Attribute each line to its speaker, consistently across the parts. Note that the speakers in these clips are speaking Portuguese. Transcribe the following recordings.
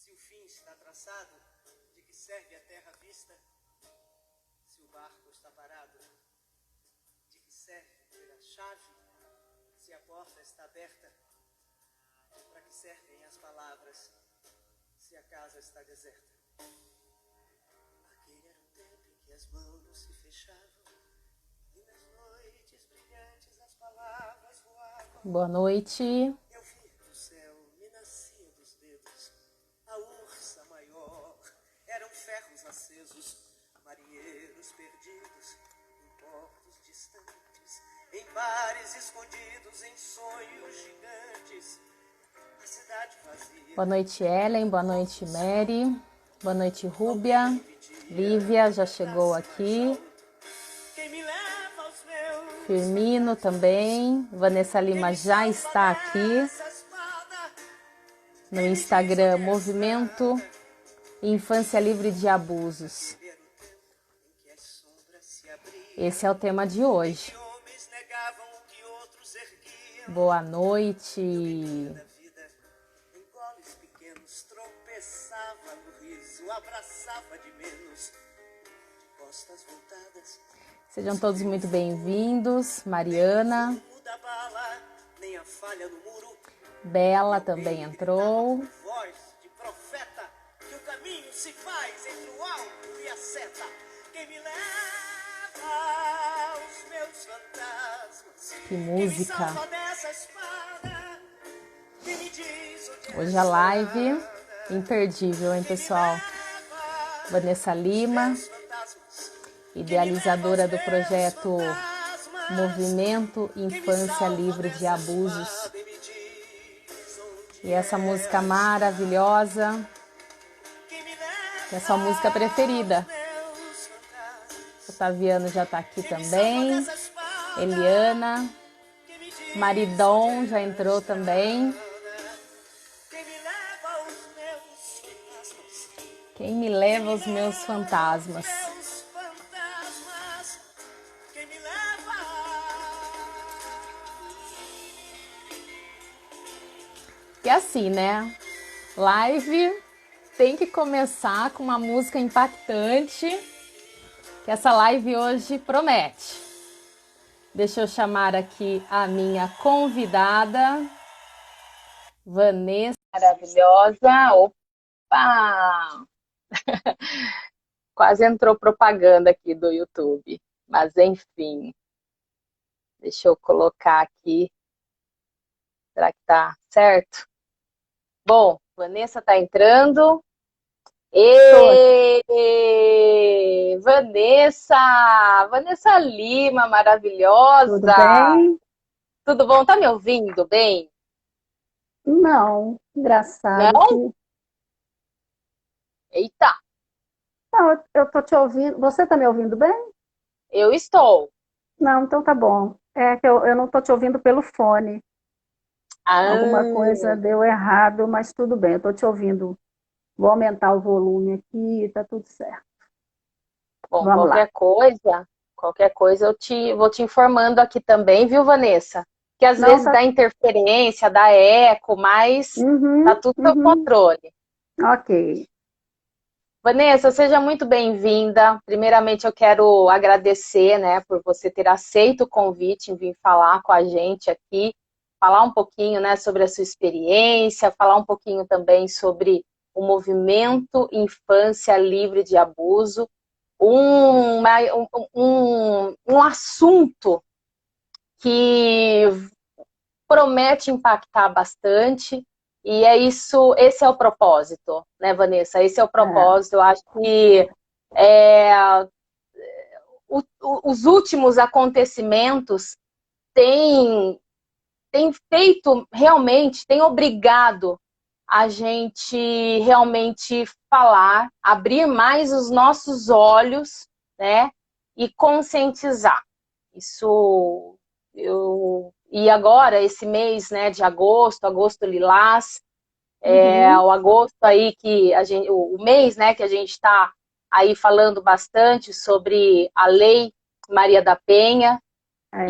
Speaker 1: Se o fim está traçado, de que serve a terra vista? Se o barco está parado, de que serve ter a chave? Se a porta está aberta, para que servem as palavras? Se a casa está deserta. Aquele era um tempo em que as mãos se fechavam e nas noites brilhantes as palavras voavam.
Speaker 2: Boa noite.
Speaker 1: Eu vi do céu, me nascia dos dedos a ursa maior. Eram ferros acesos, marinheiros perdidos em portos distantes, em bares escondidos, em sonhos gigantes. A cidade vazia.
Speaker 2: Boa noite, Ellen. Boa noite, Mary. Boa noite, Rúbia. Lívia já chegou aqui. Firmino também. Vanessa Lima já está aqui. No Instagram, Movimento Infância Livre de Abusos. Esse é o tema de hoje. Boa noite. Sejam todos muito bem-vindos. Mariana. Bela também entrou. Que música! Hoje a live imperdível, hein, pessoal? Vanessa Lima, idealizadora do projeto Movimento Infância Livre de Abusos. E essa música maravilhosa, que é a sua música preferida. Otaviano já está aqui também. Eliana. Maridon já entrou também. Quem me leva aos meus fantasmas? E assim, né? Live tem que começar com uma música impactante, que essa live hoje promete. Deixa eu chamar aqui a minha convidada, Vanessa, maravilhosa. Opa! Quase entrou propaganda aqui do YouTube, mas enfim. Deixa eu colocar aqui. Será que tá certo? Bom, Vanessa tá entrando. Vanessa Lima, maravilhosa.
Speaker 3: Tudo bem?
Speaker 2: Tudo bom? Tá me ouvindo bem?
Speaker 3: Não, engraçado.
Speaker 2: Não? Eita,
Speaker 3: Não, eu tô te ouvindo. Você tá me ouvindo bem?
Speaker 2: eu estou.
Speaker 3: Não, então tá bom. É que eu não tô te ouvindo pelo fone. Alguma coisa deu errado, mas tudo bem, eu tô te ouvindo. Vou aumentar o volume aqui, tá tudo certo.
Speaker 2: Bom,
Speaker 3: Vamos lá.
Speaker 2: qualquer coisa vou te informando aqui também, viu, Vanessa? Que às
Speaker 3: Não,
Speaker 2: vezes
Speaker 3: tá.
Speaker 2: dá interferência, dá eco, mas tá tudo sob controle.
Speaker 3: Ok.
Speaker 2: Vanessa, seja muito bem-vinda. Primeiramente, eu quero agradecer, né, por você ter aceito o convite em vir falar com a gente aqui, falar um pouquinho, né, sobre a sua experiência, falar um pouquinho também sobre o movimento Infância Livre de Abuso, um assunto que promete impactar bastante. E é isso, esse é o propósito, né, Vanessa? Esse é o propósito. Eu acho que os últimos acontecimentos têm feito realmente, têm obrigado a gente realmente falar, abrir mais os nossos olhos, né, e conscientizar. E agora, esse mês, né, de agosto lilás, o agosto aí que o mês, né, que a gente está aí falando bastante sobre a Lei Maria da Penha.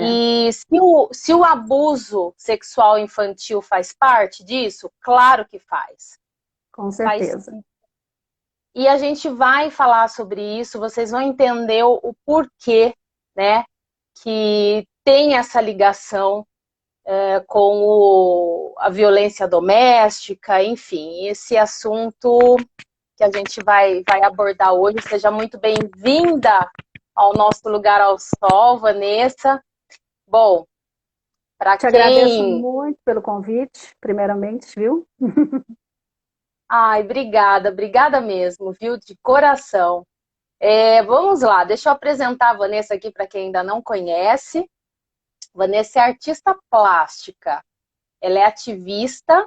Speaker 2: E se o abuso sexual infantil faz parte disso, claro que faz.
Speaker 3: Com
Speaker 2: Faz
Speaker 3: certeza.
Speaker 2: E a gente vai falar sobre isso, vocês vão entender o porquê, né, que tem essa ligação com a violência doméstica, enfim, esse assunto que a gente vai abordar hoje. Seja muito bem-vinda ao nosso Lugar ao Sol, Vanessa. Bom, para
Speaker 3: Te agradeço
Speaker 2: quem...
Speaker 3: muito pelo convite, primeiramente, viu?
Speaker 2: Ai, obrigada mesmo, viu, de coração. Vamos lá, deixa eu apresentar a Vanessa aqui para quem ainda não conhece. Vanessa é artista plástica, ela é ativista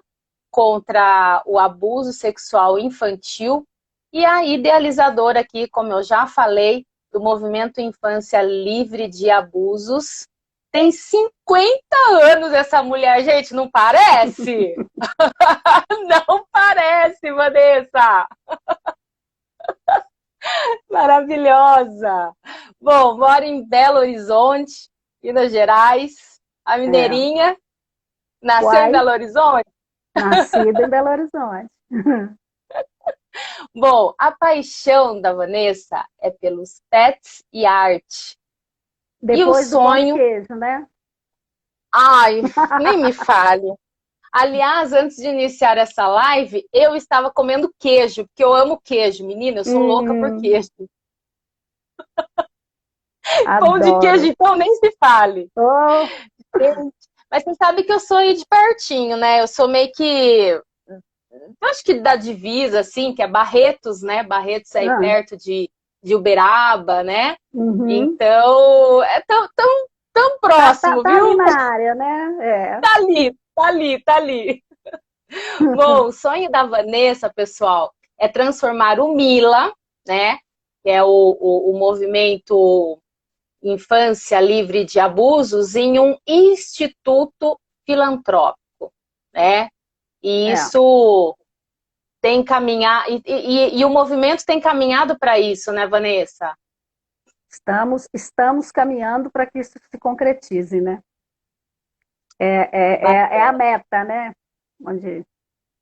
Speaker 2: contra o abuso sexual infantil e a idealizadora aqui, como eu já falei, do Movimento Infância Livre de Abusos. Tem 50 anos essa mulher, gente, não parece? Não parece, Vanessa! Maravilhosa! Bom, moro em Belo Horizonte, Minas Gerais. A
Speaker 3: É.
Speaker 2: mineirinha nasceu em
Speaker 3: Uai,
Speaker 2: Belo Horizonte?
Speaker 3: nascida em Belo Horizonte.
Speaker 2: Bom, a paixão da Vanessa é pelos pets e arte. E o
Speaker 3: Depois do pão de
Speaker 2: sonho...
Speaker 3: queijo, né?
Speaker 2: Ai, nem me fale. Aliás, antes de iniciar essa live, eu estava comendo queijo, porque eu amo queijo. Menina, eu sou louca por queijo. Pão de queijo,
Speaker 3: Adoro.
Speaker 2: então, nem se fale.
Speaker 3: Oh,
Speaker 2: Gente, mas você sabe que eu sou aí de pertinho, né? Eu sou meio que... Eu acho que da divisa, assim, que é Barretos, né? Barretos é aí
Speaker 3: ah,
Speaker 2: perto de Uberaba, né?
Speaker 3: uhum.
Speaker 2: Então, é tão próximo,
Speaker 3: Tá ali
Speaker 2: viu?
Speaker 3: na área, né? É.
Speaker 2: Tá ali, tá ali, tá ali. Bom, o sonho da Vanessa, pessoal, é transformar o Mila, né? Que é o movimento Infância Livre de Abusos, em um instituto filantrópico, né? E
Speaker 3: É.
Speaker 2: isso tem caminhado, e o movimento tem caminhado para isso, né, Vanessa?
Speaker 3: Estamos caminhando para que isso se concretize, né? É a
Speaker 2: Bacana.
Speaker 3: meta, né? Onde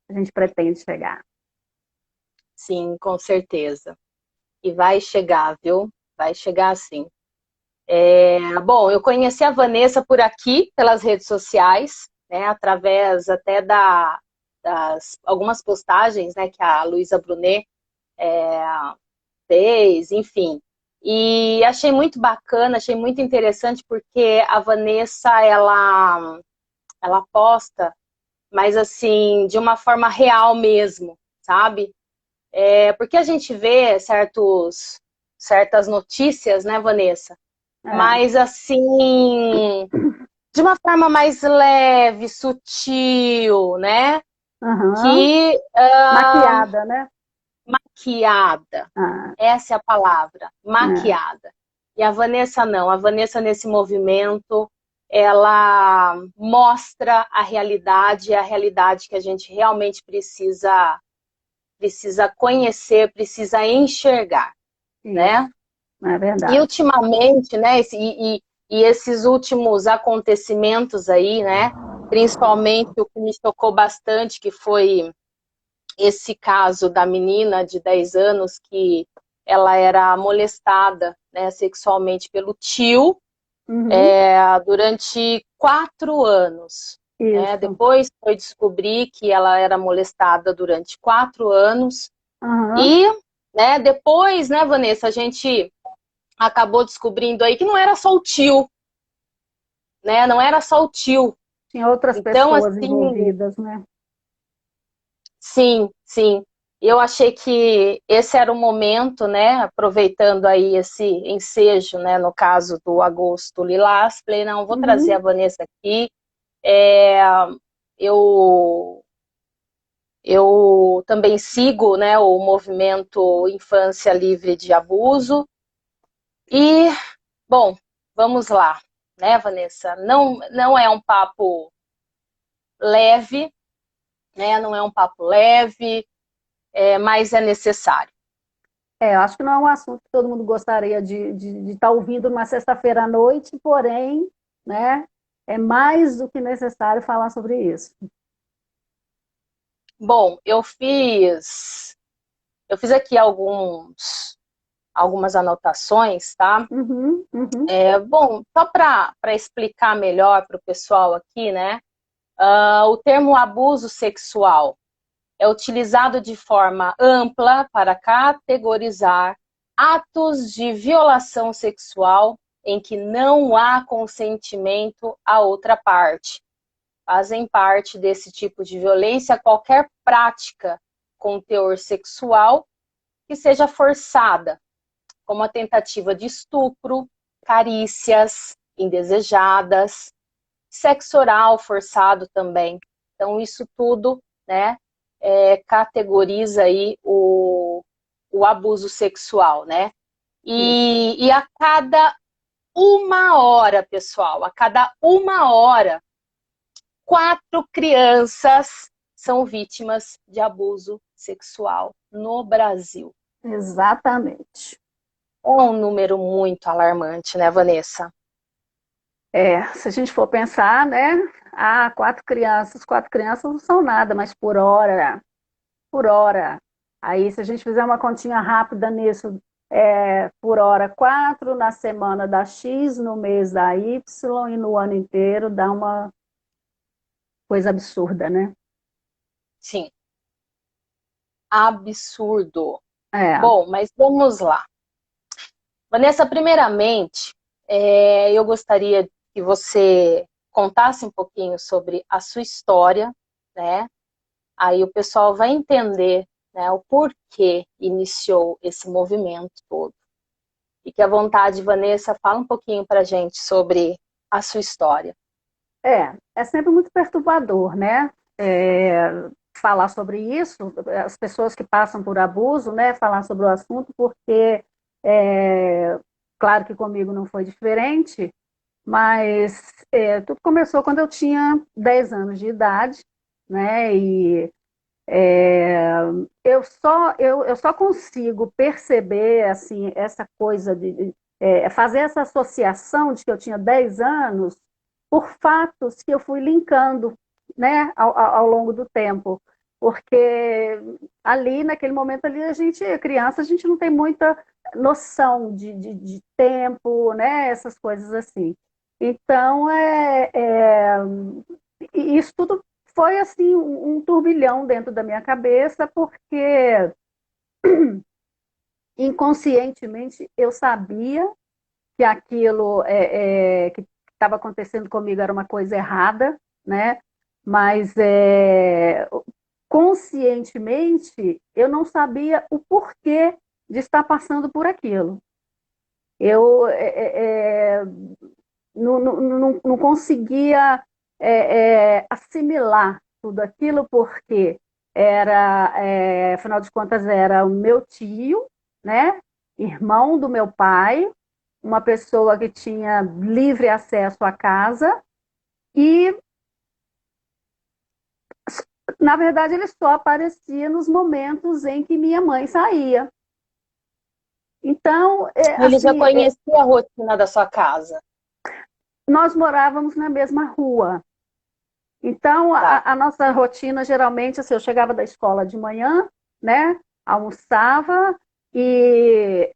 Speaker 3: a gente pretende chegar.
Speaker 2: Sim, com certeza. E vai chegar, viu? Vai chegar sim. Bom, eu conheci a Vanessa por aqui, pelas redes sociais, né, através até das algumas postagens, né, que a Luísa Brunet fez, enfim. E achei muito bacana, achei muito interessante, porque a Vanessa, ela posta, mas assim, de uma forma real mesmo, sabe? Porque a gente vê certas notícias, né, Vanessa?
Speaker 3: É.
Speaker 2: Mas assim, de uma forma mais leve, sutil, né?
Speaker 3: Aham.
Speaker 2: Que
Speaker 3: Maquiada, né?
Speaker 2: maquiada.
Speaker 3: Ah,
Speaker 2: Essa é a palavra,
Speaker 3: é.
Speaker 2: maquiada. E a Vanessa não. A Vanessa, nesse movimento, ela mostra a realidade que a gente realmente precisa conhecer, precisa enxergar,
Speaker 3: Isso,
Speaker 2: né?
Speaker 3: é
Speaker 2: E
Speaker 3: verdade.
Speaker 2: ultimamente, né, e esses últimos acontecimentos aí, né, principalmente o que me tocou bastante, que foi esse caso da menina de 10 anos que ela era molestada, né, sexualmente pelo tio
Speaker 3: Uhum.
Speaker 2: durante 4 anos. Né?
Speaker 3: Isso.
Speaker 2: Depois foi descobrir que ela era molestada durante 4 anos.
Speaker 3: Aham.
Speaker 2: E, né, depois, né, Vanessa, a gente acabou descobrindo aí que não era só o tio, né? Não era só o tio.
Speaker 3: Tinha outras
Speaker 2: Então,
Speaker 3: pessoas
Speaker 2: assim,
Speaker 3: envolvidas, né?
Speaker 2: sim, sim. Eu achei que esse era o momento, né? Aproveitando aí esse ensejo, né? No caso do Agosto Lilás, falei, não, vou trazer a
Speaker 3: Uhum.
Speaker 2: Vanessa aqui. É, eu, eu também sigo, né? O movimento Infância Livre de Abuso. E, bom, vamos lá, né, Vanessa? Não é um papo leve, né? Não é um papo leve, mas é necessário.
Speaker 3: Eu acho que não é um assunto que todo mundo gostaria de estar ouvindo numa sexta-feira à noite, porém, né, é mais do que necessário falar sobre isso.
Speaker 2: Bom, eu fiz aqui algumas anotações, tá?
Speaker 3: Uhum, uhum.
Speaker 2: Bom, só para explicar melhor para o pessoal aqui, né? O termo abuso sexual é utilizado de forma ampla para categorizar atos de violação sexual em que não há consentimento à outra parte. Fazem parte desse tipo de violência qualquer prática com teor sexual que seja forçada, como a tentativa de estupro, carícias indesejadas, sexo oral forçado também. Então, isso tudo, né, categoriza aí o abuso sexual, né?
Speaker 3: Isso.
Speaker 2: E a cada 1 hora, pessoal, a cada 1 hora, 4 crianças são vítimas de abuso sexual no Brasil.
Speaker 3: Exatamente.
Speaker 2: É um número muito alarmante, né, Vanessa?
Speaker 3: Se a gente for pensar, né? 4 crianças não são nada, mas por hora. Aí, se a gente fizer uma continha rápida nisso, por hora 4, na semana dá X, no mês dá Y e no ano inteiro dá uma coisa absurda, né?
Speaker 2: Sim, absurdo.
Speaker 3: É,
Speaker 2: Bom, mas vamos lá. Vanessa, primeiramente, eu gostaria que você contasse um pouquinho sobre a sua história, né? Aí o pessoal vai entender, né, o porquê iniciou esse movimento todo. Fique à vontade, Vanessa, fala um pouquinho para a gente sobre a sua história.
Speaker 3: é sempre muito perturbador, né? Falar sobre isso, as pessoas que passam por abuso, né? Falar sobre o assunto, porque, é, claro que comigo não foi diferente, mas tudo começou quando eu tinha 10 anos de idade, né? E é, eu só consigo perceber assim essa coisa de fazer essa associação de que eu tinha 10 anos por fatos que eu fui linkando, né, ao longo do tempo. Porque ali, naquele momento ali, a gente, criança, a gente não tem muita noção de tempo, né, essas coisas assim. Então, isso tudo foi assim um turbilhão dentro da minha cabeça, porque inconscientemente eu sabia que aquilo que estava acontecendo comigo era uma coisa errada, né? Mas conscientemente eu não sabia o porquê de estar passando por aquilo. Eu não conseguia assimilar tudo aquilo porque afinal de contas, era o meu tio, né? Irmão do meu pai, uma pessoa que tinha livre acesso à casa e, na verdade, ele só aparecia nos momentos em que minha mãe saía. Então,
Speaker 2: Ele já
Speaker 3: assim,
Speaker 2: conhecia a rotina da sua casa,
Speaker 3: nós morávamos na mesma rua. Então,
Speaker 2: tá?
Speaker 3: a nossa rotina, geralmente, assim, eu chegava da escola de manhã, né? Almoçava e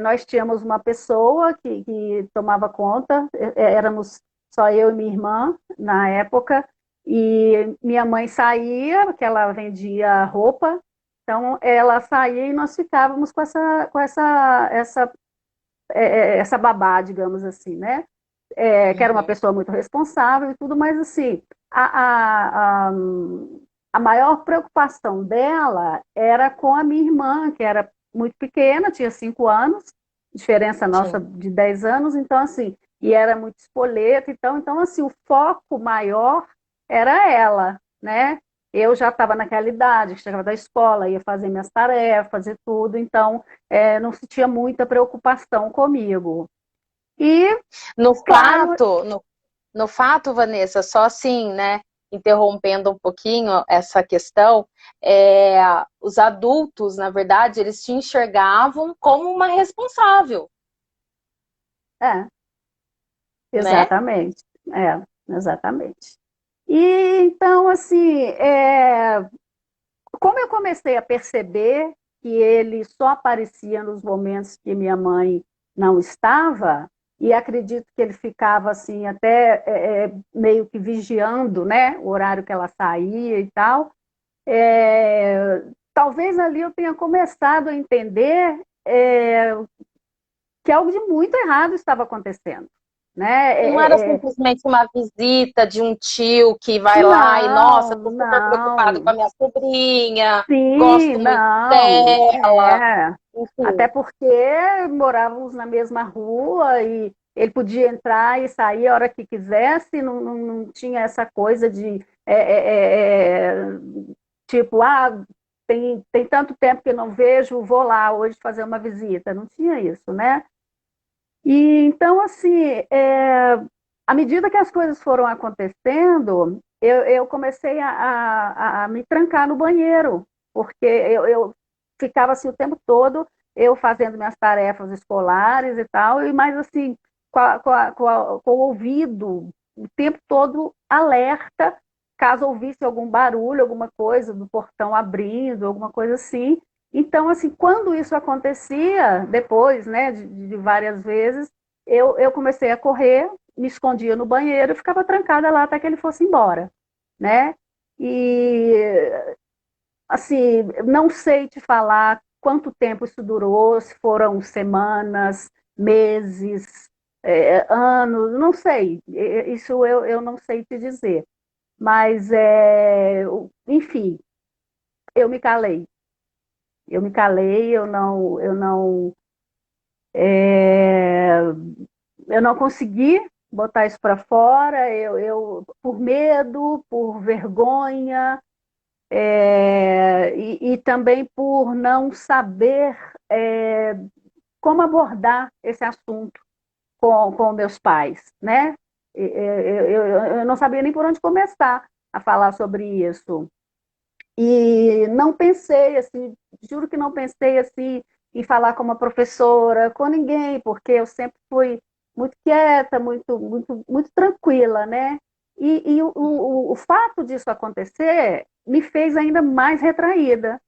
Speaker 3: nós tínhamos uma pessoa que tomava conta, éramos só eu e minha irmã na época, e minha mãe saía, porque ela vendia roupa, então ela saía e nós ficávamos com essa babá, digamos assim, né? Que era uma
Speaker 2: Uhum.
Speaker 3: pessoa muito responsável e tudo, mas assim, a, a, a, a maior preocupação dela era com a minha irmã, que era muito pequena, tinha 5 anos, diferença nossa
Speaker 2: Sim.
Speaker 3: de 10 anos, então assim, e era muito espoleta, então assim, o foco maior era ela, né? Eu já estava naquela idade, chegava da escola, ia fazer minhas tarefas e tudo, então não se tinha muita preocupação comigo. E,
Speaker 2: No
Speaker 3: claro,
Speaker 2: fato, no, no fato, Vanessa, só assim, né, interrompendo um pouquinho essa questão, os adultos, na verdade, eles te enxergavam como uma responsável,
Speaker 3: é,
Speaker 2: né?
Speaker 3: exatamente, exatamente. E então, assim, eu comecei a perceber que ele só aparecia nos momentos que minha mãe não estava, e acredito que ele ficava assim até meio que vigiando, né, o horário que ela saía e tal, talvez ali eu tenha começado a entender que algo de muito errado estava acontecendo, né?
Speaker 2: Não era simplesmente uma visita de um tio que vai lá e, nossa,
Speaker 3: Não,
Speaker 2: estou super preocupado com a
Speaker 3: não.
Speaker 2: minha sobrinha,
Speaker 3: Sim,
Speaker 2: gosto muito
Speaker 3: não.
Speaker 2: dela,
Speaker 3: Até
Speaker 2: enfim.
Speaker 3: porque morávamos na mesma rua e ele podia entrar e sair a hora que quisesse, não tinha essa coisa de tipo, tem tanto tempo que eu não vejo, vou lá hoje fazer uma visita. Não tinha isso, né? E então, assim, à medida que as coisas foram acontecendo, eu comecei a me trancar no banheiro, porque eu ficava assim o tempo todo, eu fazendo minhas tarefas escolares e tal, e mais assim, com o ouvido o tempo todo alerta, caso ouvisse algum barulho, alguma coisa do portão abrindo, alguma coisa assim. Então, assim, quando isso acontecia, depois, né, de várias vezes, eu comecei a correr, me escondia no banheiro e ficava trancada lá até que ele fosse embora, né? E, assim, não sei te falar quanto tempo isso durou, se foram semanas, meses, anos, não sei. Isso eu não sei te dizer. Mas, enfim, eu me calei. Eu me calei, é, eu não consegui botar isso para fora, por medo, por vergonha, e também por não saber como abordar esse assunto com meus pais, né? Eu não sabia nem por onde começar a falar sobre isso. E não pensei assim, juro que não pensei assim em falar com uma professora, com ninguém, porque eu sempre fui muito quieta, muito tranquila, né? E o fato disso acontecer me fez ainda mais retraída.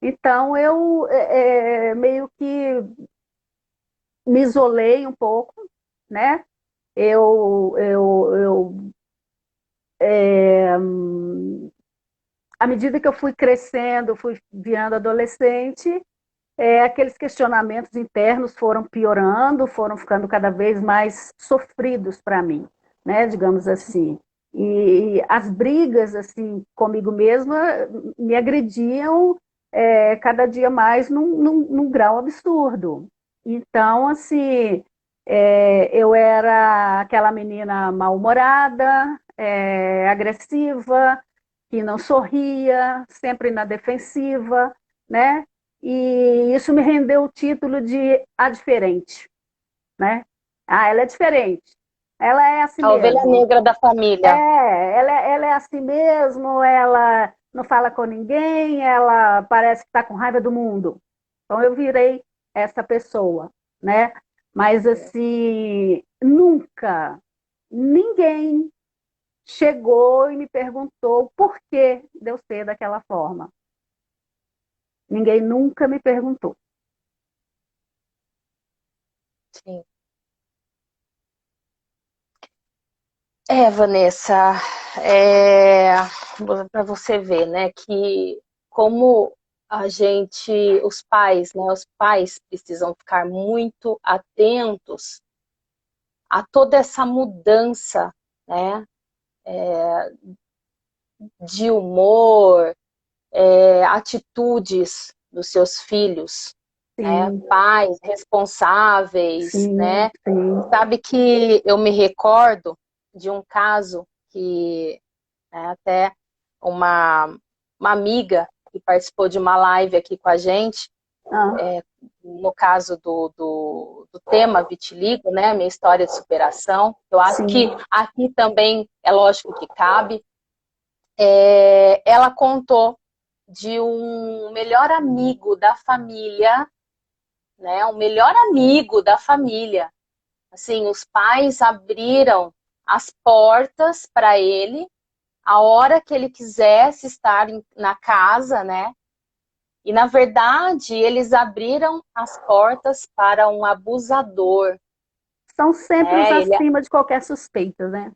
Speaker 3: Então eu meio que me isolei um pouco, né? Eu à medida que eu fui crescendo, fui virando adolescente, aqueles questionamentos internos foram piorando, foram ficando cada vez mais sofridos para mim, né, digamos assim. E as brigas assim comigo mesma me agrediam cada dia mais num grau absurdo. Então, assim, eu era aquela menina mal-humorada, agressiva, que não sorria, sempre na defensiva, né? E isso me rendeu o título de a diferente, né? Ah, ela é diferente. Ela é assim
Speaker 2: A ovelha
Speaker 3: mesmo.
Speaker 2: negra da família.
Speaker 3: Ela é assim mesmo, ela não fala com ninguém, ela parece que está com raiva do mundo. Então eu virei essa pessoa, né? Mas assim, nunca ninguém chegou e me perguntou por que de eu ser daquela forma. Ninguém nunca me perguntou.
Speaker 2: Sim. Vanessa, para você ver, né, que como a gente, os pais, né, os pais precisam ficar muito atentos a toda essa mudança, né, de humor, atitudes dos seus filhos, né,
Speaker 3: Sim,
Speaker 2: pais responsáveis,
Speaker 3: sim,
Speaker 2: né.
Speaker 3: sim.
Speaker 2: Sabe que eu me recordo de um caso que até uma amiga que participou de uma live aqui com a gente,
Speaker 3: Ah,
Speaker 2: no caso do tema vitiligo, né, minha história de superação. Eu acho que
Speaker 3: sim.
Speaker 2: aqui também é lógico que cabe. Ela contou de um melhor amigo da família, né, um melhor amigo da família. Assim, os pais abriram as portas para ele a hora que ele quisesse estar na casa, né? E, na verdade, eles abriram as portas para um abusador.
Speaker 3: São sempre os
Speaker 2: Ele...
Speaker 3: acima de qualquer suspeita, né?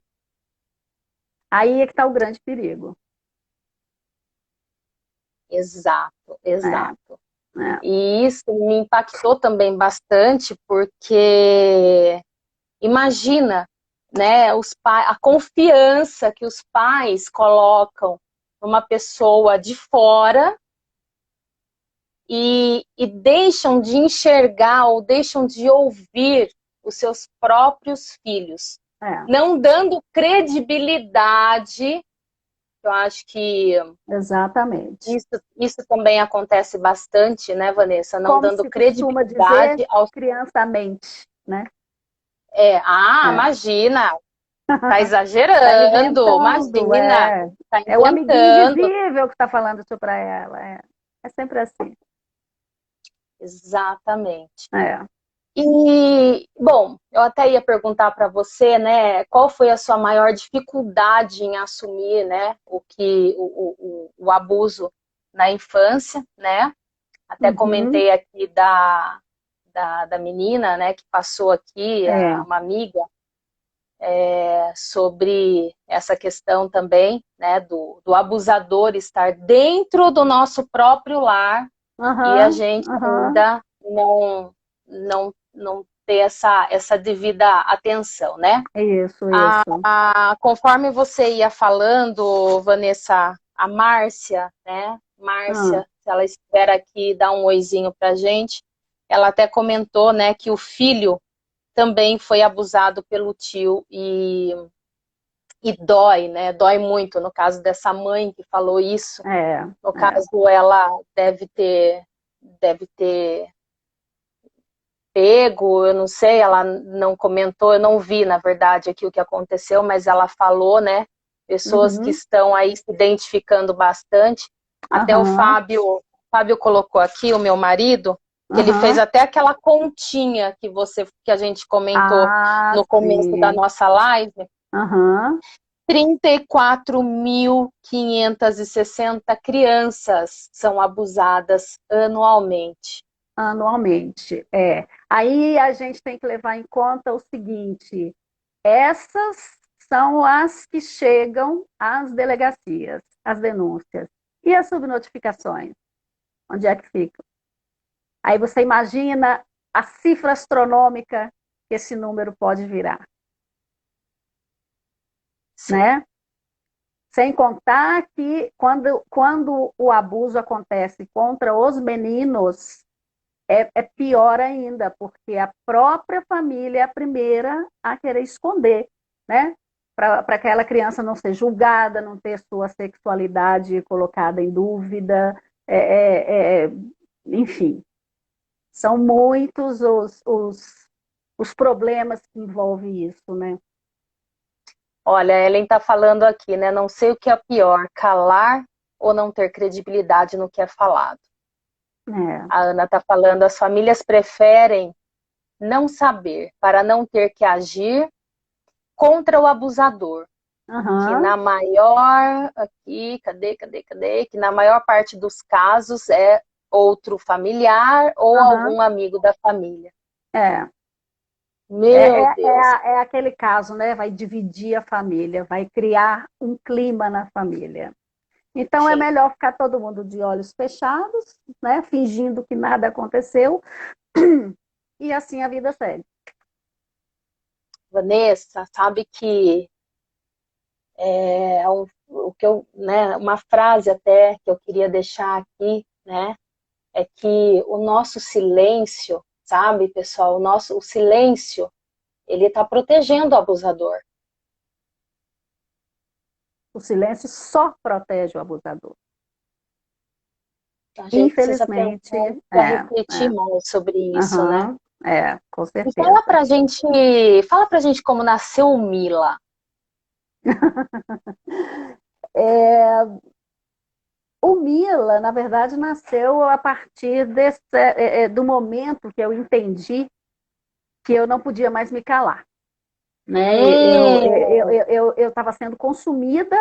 Speaker 3: Aí é que está o grande perigo.
Speaker 2: Exato, exato.
Speaker 3: É.
Speaker 2: E isso me impactou também bastante, porque imagina, né, a confiança que os pais colocam numa pessoa de fora e deixam de enxergar ou deixam de ouvir os seus próprios filhos, não dando credibilidade. Eu acho que
Speaker 3: exatamente.
Speaker 2: Isso também acontece bastante, né, Vanessa? Não
Speaker 3: como
Speaker 2: dando
Speaker 3: se costuma
Speaker 2: credibilidade
Speaker 3: dizer,
Speaker 2: aos...
Speaker 3: criança mente, né?
Speaker 2: Imagina, tá
Speaker 3: Tá
Speaker 2: exagerando,
Speaker 3: inventando,
Speaker 2: imagina, tá
Speaker 3: é o amiguinho
Speaker 2: inventando.
Speaker 3: invisível que está falando isso para ela, é sempre assim.
Speaker 2: Exatamente.
Speaker 3: É.
Speaker 2: E, bom, eu até ia perguntar para você, né, qual foi a sua maior dificuldade em assumir, né, o abuso na infância, né? Até comentei aqui da menina, né, que passou aqui, uma amiga, sobre essa questão também, né, do abusador estar dentro do nosso próprio lar e a gente ainda não ter essa devida atenção, né?
Speaker 3: Isso.
Speaker 2: Conforme você ia falando, Vanessa, a Márcia, né? Márcia, se ela estiver aqui, dá um oizinho pra gente. Ela até comentou, né, que o filho também foi abusado pelo tio e dói, né? Dói muito no caso dessa mãe que falou isso. No caso, ela deve ter pego, eu não sei, ela não comentou, eu não vi, na verdade, aqui o que aconteceu, mas ela falou, né? Pessoas que estão aí se identificando bastante. Até o Fábio colocou aqui, o meu marido, que ele fez até aquela continha que a gente comentou no começo da nossa live. 34.560 crianças são abusadas anualmente.
Speaker 3: Anualmente, Aí a gente tem que levar em conta o seguinte: essas são as que chegam às delegacias, as denúncias. E as subnotificações? Onde é que ficam? Aí você imagina a cifra astronômica que esse número pode virar. Né? Sem contar que quando o abuso acontece contra os meninos, é pior ainda, porque a própria família é a primeira a querer esconder, né? Para aquela criança não ser julgada, não ter sua sexualidade colocada em dúvida, enfim. São muitos os problemas que envolvem isso, né?
Speaker 2: Olha, a Ellen está falando aqui, né? Não sei o que é pior, calar ou não ter credibilidade no que é falado. A Ana está falando, as famílias preferem não saber para não ter que agir contra o abusador. Que na maior, aqui, cadê? Que na maior parte dos casos é outro familiar ou algum amigo da família. Meu Deus.
Speaker 3: É aquele caso, né? Vai dividir a família, vai criar um clima na família. Então, sim, é melhor ficar todo mundo de olhos fechados, né? Fingindo que nada aconteceu, e assim a vida segue.
Speaker 2: Vanessa, sabe que uma frase até que eu queria deixar aqui, né? É que o nosso silêncio, sabe, pessoal, o silêncio, ele está protegendo o abusador.
Speaker 3: O silêncio só protege o abusador.
Speaker 2: A gente
Speaker 3: infelizmente,
Speaker 2: precisa refletir mais sobre isso, né?
Speaker 3: Com certeza.
Speaker 2: E fala pra gente como nasceu o Mila.
Speaker 3: O Mila, na verdade, nasceu a partir do momento que eu entendi que eu não podia mais me calar. Né? Eu estava sendo consumida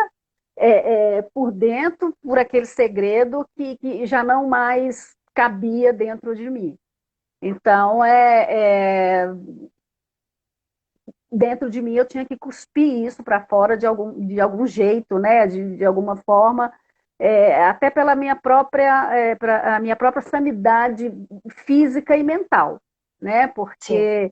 Speaker 3: por dentro, por aquele segredo que já não mais cabia dentro de mim. Então, dentro de mim eu tinha que cuspir isso para fora de algum jeito, né? De alguma forma, até pela a minha própria sanidade física e mental, né?
Speaker 2: Sim.
Speaker 3: Porque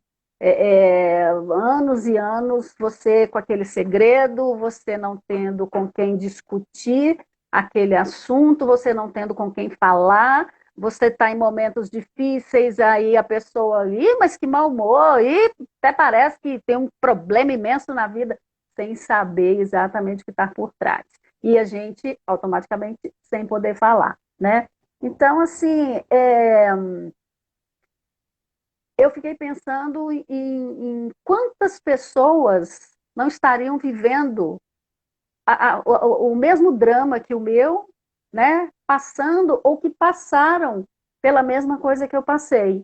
Speaker 3: anos e anos você com aquele segredo, você não tendo com quem discutir aquele assunto, você não tendo com quem falar, você está em momentos difíceis, aí a pessoa, mas que mau humor, até parece que tem um problema imenso na vida, sem saber exatamente o que está por trás. E a gente, automaticamente, sem poder falar, né? Então, assim, eu fiquei pensando em quantas pessoas não estariam vivendo o mesmo drama que o meu, né? Passando ou que passaram pela mesma coisa que eu passei.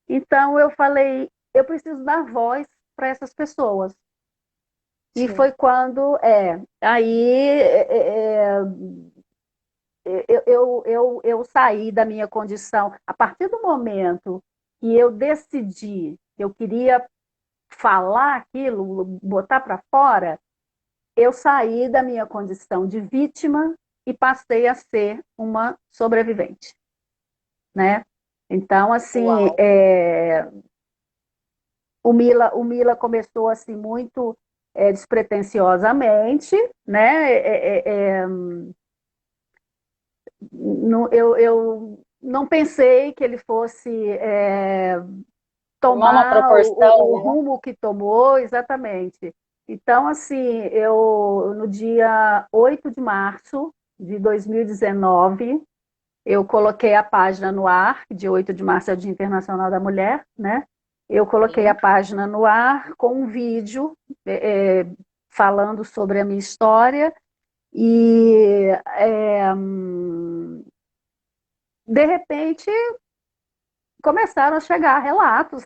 Speaker 3: Então eu falei, eu preciso dar voz para essas pessoas. E
Speaker 2: Sim.
Speaker 3: foi quando, eu saí da minha condição. A partir do momento que eu decidi que eu queria falar aquilo, botar para fora, eu saí da minha condição de vítima e passei a ser uma sobrevivente, né? Então, assim,
Speaker 2: Uau.
Speaker 3: o Mila começou assim muito despretensiosamente, né? Eu não pensei que ele fosse
Speaker 2: Tomar uma
Speaker 3: tomar
Speaker 2: proporção,
Speaker 3: o
Speaker 2: né?
Speaker 3: rumo que tomou, exatamente. Então, assim, eu no dia 8 de março de 2019, eu coloquei a página no ar, dia 8 de março é o Dia Internacional da Mulher, né? Eu coloquei a
Speaker 2: Sim.
Speaker 3: página no ar com um vídeo falando sobre a minha história e, de repente, começaram a chegar relatos,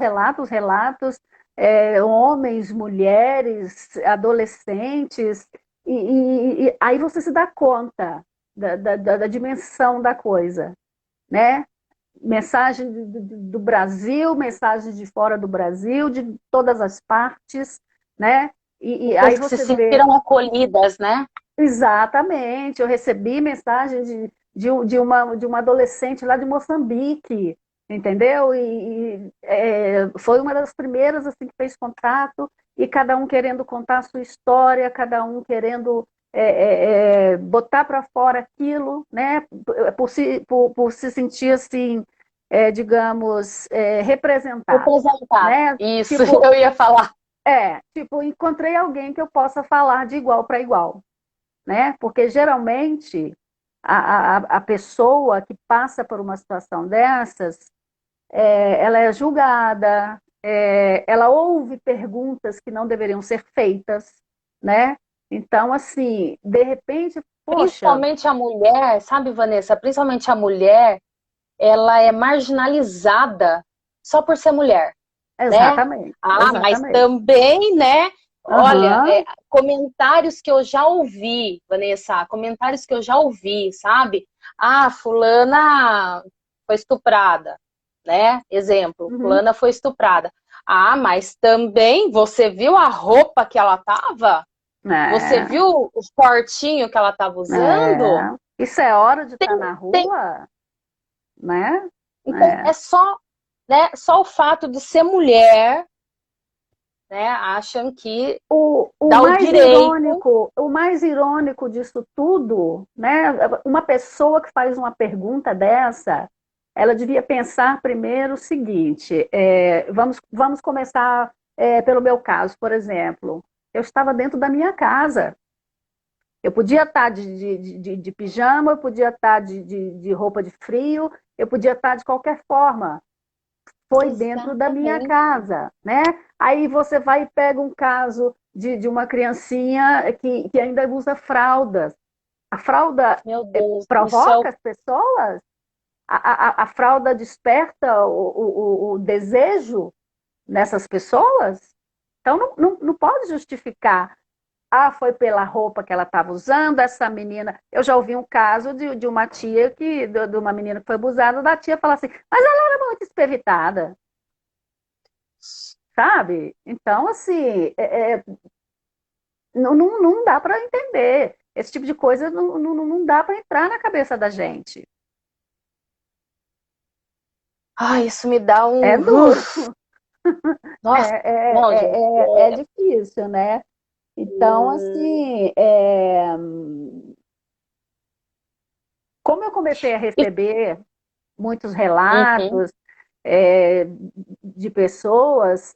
Speaker 3: homens, mulheres, adolescentes, e aí você se dá conta da dimensão da coisa, né? Mensagem do Brasil, mensagem de fora do Brasil, de todas as partes, né? E aí
Speaker 2: Pessoas que se
Speaker 3: você vê.
Speaker 2: sentiram acolhidas, né?
Speaker 3: Exatamente, eu recebi mensagem de uma adolescente lá de Moçambique, entendeu? Foi uma das primeiras assim, que fez contato, e cada um querendo contar a sua história, cada um querendo botar para fora aquilo, né? Por se sentir assim, digamos, representado,
Speaker 2: Representado.
Speaker 3: né?
Speaker 2: Isso,
Speaker 3: Tipo,
Speaker 2: eu ia falar.
Speaker 3: encontrei alguém que eu possa falar de igual para igual, né? Porque geralmente a pessoa que passa por uma situação dessas, ela é julgada, ela ouve perguntas que não deveriam ser feitas, né? Então, assim, de repente, poxa,
Speaker 2: Principalmente a mulher, sabe, Vanessa? Principalmente a mulher, ela é marginalizada só por ser mulher, né?
Speaker 3: exatamente,
Speaker 2: Ah, mas
Speaker 3: exatamente.
Speaker 2: também, né? Olha,
Speaker 3: Aham,
Speaker 2: comentários que eu já ouvi, Vanessa, comentários que eu já ouvi, sabe? Ah, fulana foi estuprada, né? Exemplo,
Speaker 3: uhum,
Speaker 2: fulana foi estuprada. Ah, mas também você viu a roupa que ela tava? Você
Speaker 3: é,
Speaker 2: viu o shortinho que ela tava usando?
Speaker 3: Isso é hora de estar
Speaker 2: Tem,
Speaker 3: na
Speaker 2: tem.
Speaker 3: rua, né?
Speaker 2: Então,
Speaker 3: É.
Speaker 2: é só, né, só o fato de ser mulher, né, acham que
Speaker 3: O
Speaker 2: dá o
Speaker 3: mais
Speaker 2: direito.
Speaker 3: irônico, o mais irônico disso tudo, né? Uma pessoa que faz uma pergunta dessa, ela devia pensar primeiro o seguinte: vamos começar pelo meu caso, por exemplo. Eu estava dentro da minha casa. Eu podia estar de pijama, eu podia estar de roupa de frio, eu podia estar de qualquer forma, foi dentro da minha
Speaker 2: Exatamente.
Speaker 3: casa, né? Aí você vai e pega um caso de uma criancinha que ainda usa fraldas. A fralda
Speaker 2: Meu Deus, isso é
Speaker 3: provoca
Speaker 2: o.
Speaker 3: as pessoas? A fralda desperta o desejo nessas pessoas? Então não pode justificar. foi pela roupa que ela estava usando, essa menina. Eu já ouvi um caso de uma tia de uma menina que foi abusada, da tia falar assim, mas ela era muito espiritada, sabe? Então, assim, não dá para entender. Esse tipo de coisa não dá para entrar na cabeça da gente.
Speaker 2: Ai, isso me dá
Speaker 3: É
Speaker 2: um.
Speaker 3: duro,
Speaker 2: Nossa, não, gente.
Speaker 3: é difícil, né? Então,
Speaker 2: Hum,
Speaker 3: assim, como eu comecei a receber muitos
Speaker 2: uhum.
Speaker 3: relatos de pessoas,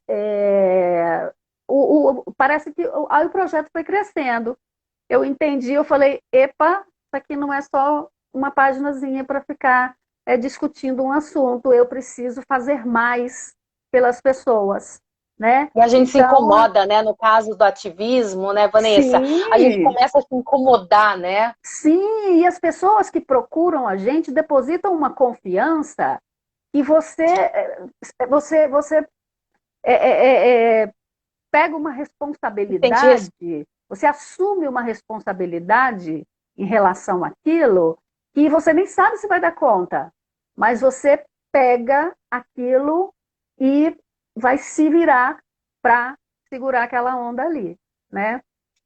Speaker 3: parece que aí o projeto foi crescendo. Eu entendi, eu falei, epa, isso aqui não é só uma paginazinha para ficar discutindo um assunto, eu preciso fazer mais pelas pessoas, né?
Speaker 2: E a gente se
Speaker 3: Então,
Speaker 2: incomoda, né? No caso do ativismo, né, Vanessa? A gente
Speaker 3: sim,
Speaker 2: começa a se incomodar, né?
Speaker 3: sim, e as pessoas que procuram a gente depositam uma confiança e você é, é, é, pega uma
Speaker 2: Entende isso?
Speaker 3: responsabilidade, você assume uma responsabilidade em relação àquilo que você nem sabe se vai dar conta, mas você pega aquilo e vai se virar para segurar aquela onda ali, né?